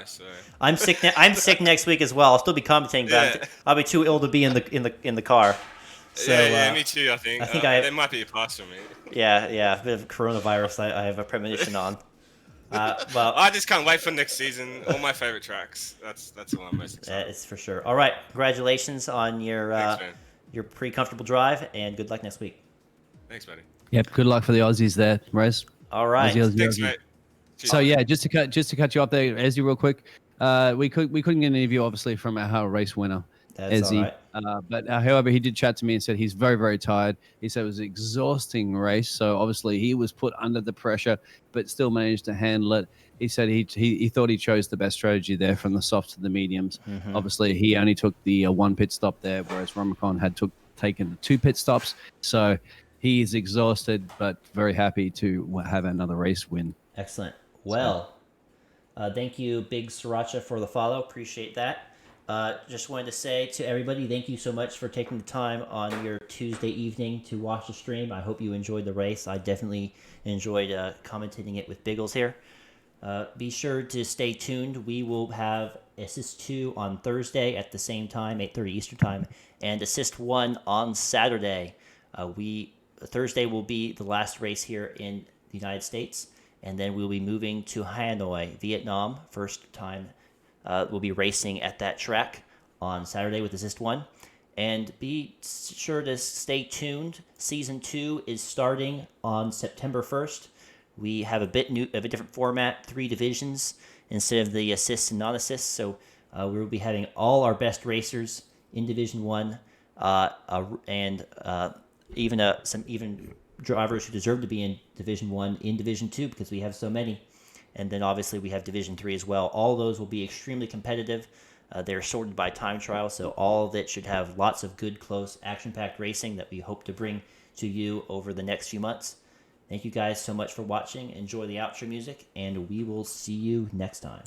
So. I'm sick. I'm sick next week as well. I'll still be commentating, but Yeah. I'll be too ill to be in the car. So, yeah, me too. I think. I think there might be a pass for me. Yeah, a bit of coronavirus. I have a premonition on. Well, I just can't wait for next season. All my favorite tracks. That's what I'm most excited. that is for sure. All right, congratulations on Thanks, man. your pretty comfortable drive, and good luck next week. Thanks, buddy. Yep. Good luck for the Aussies there, Rez. All right. Aussie, Aussie, Thanks, Aussie. mate. Cheers. So yeah, just to cut you off there, Ezzy, real quick. We couldn't get an interview obviously from our race winner, That's Ezzy. all right. But however, he did chat to me and said he's very, very tired. He said it was an exhausting race, so obviously he was put under the pressure, but still managed to handle it. He said he thought he chose the best strategy there from the softs to the mediums. Mhm. Obviously, he only took the 1 pit stop there, whereas Romacon had taken the 2 pit stops. So he is exhausted, but very happy to have another race win. Excellent. Well, thank you, Big Sriracha, for the follow. Appreciate that. Just wanted to say to everybody, thank you so much for taking the time on your Tuesday evening to watch the stream. I hope you enjoyed the race. I definitely enjoyed commentating it with Biggles here. Be sure to stay tuned. We will have Assist 2 on Thursday at the same time, 8:30 Eastern Time, and Assist 1 on Saturday. Thursday will be the last race here in the United States, and then we'll be moving to Hanoi, Vietnam. First time we'll be racing at that track on Saturday with Assist 1. And be sure to stay tuned. Season 2 is starting on September 1st. We have a different format, 3 divisions instead of the assists and non-assists. So we will be having all our best racers in Division 1 and even drivers who deserve to be in Division 1 in Division 2 because we have so many. And then obviously we have Division 3 as well. All those will be extremely competitive. They're sorted by time trial, so all of it should have lots of good, close, action-packed racing that we hope to bring to you over the next few months. Thank you guys so much for watching. Enjoy the outro music, and we will see you next time.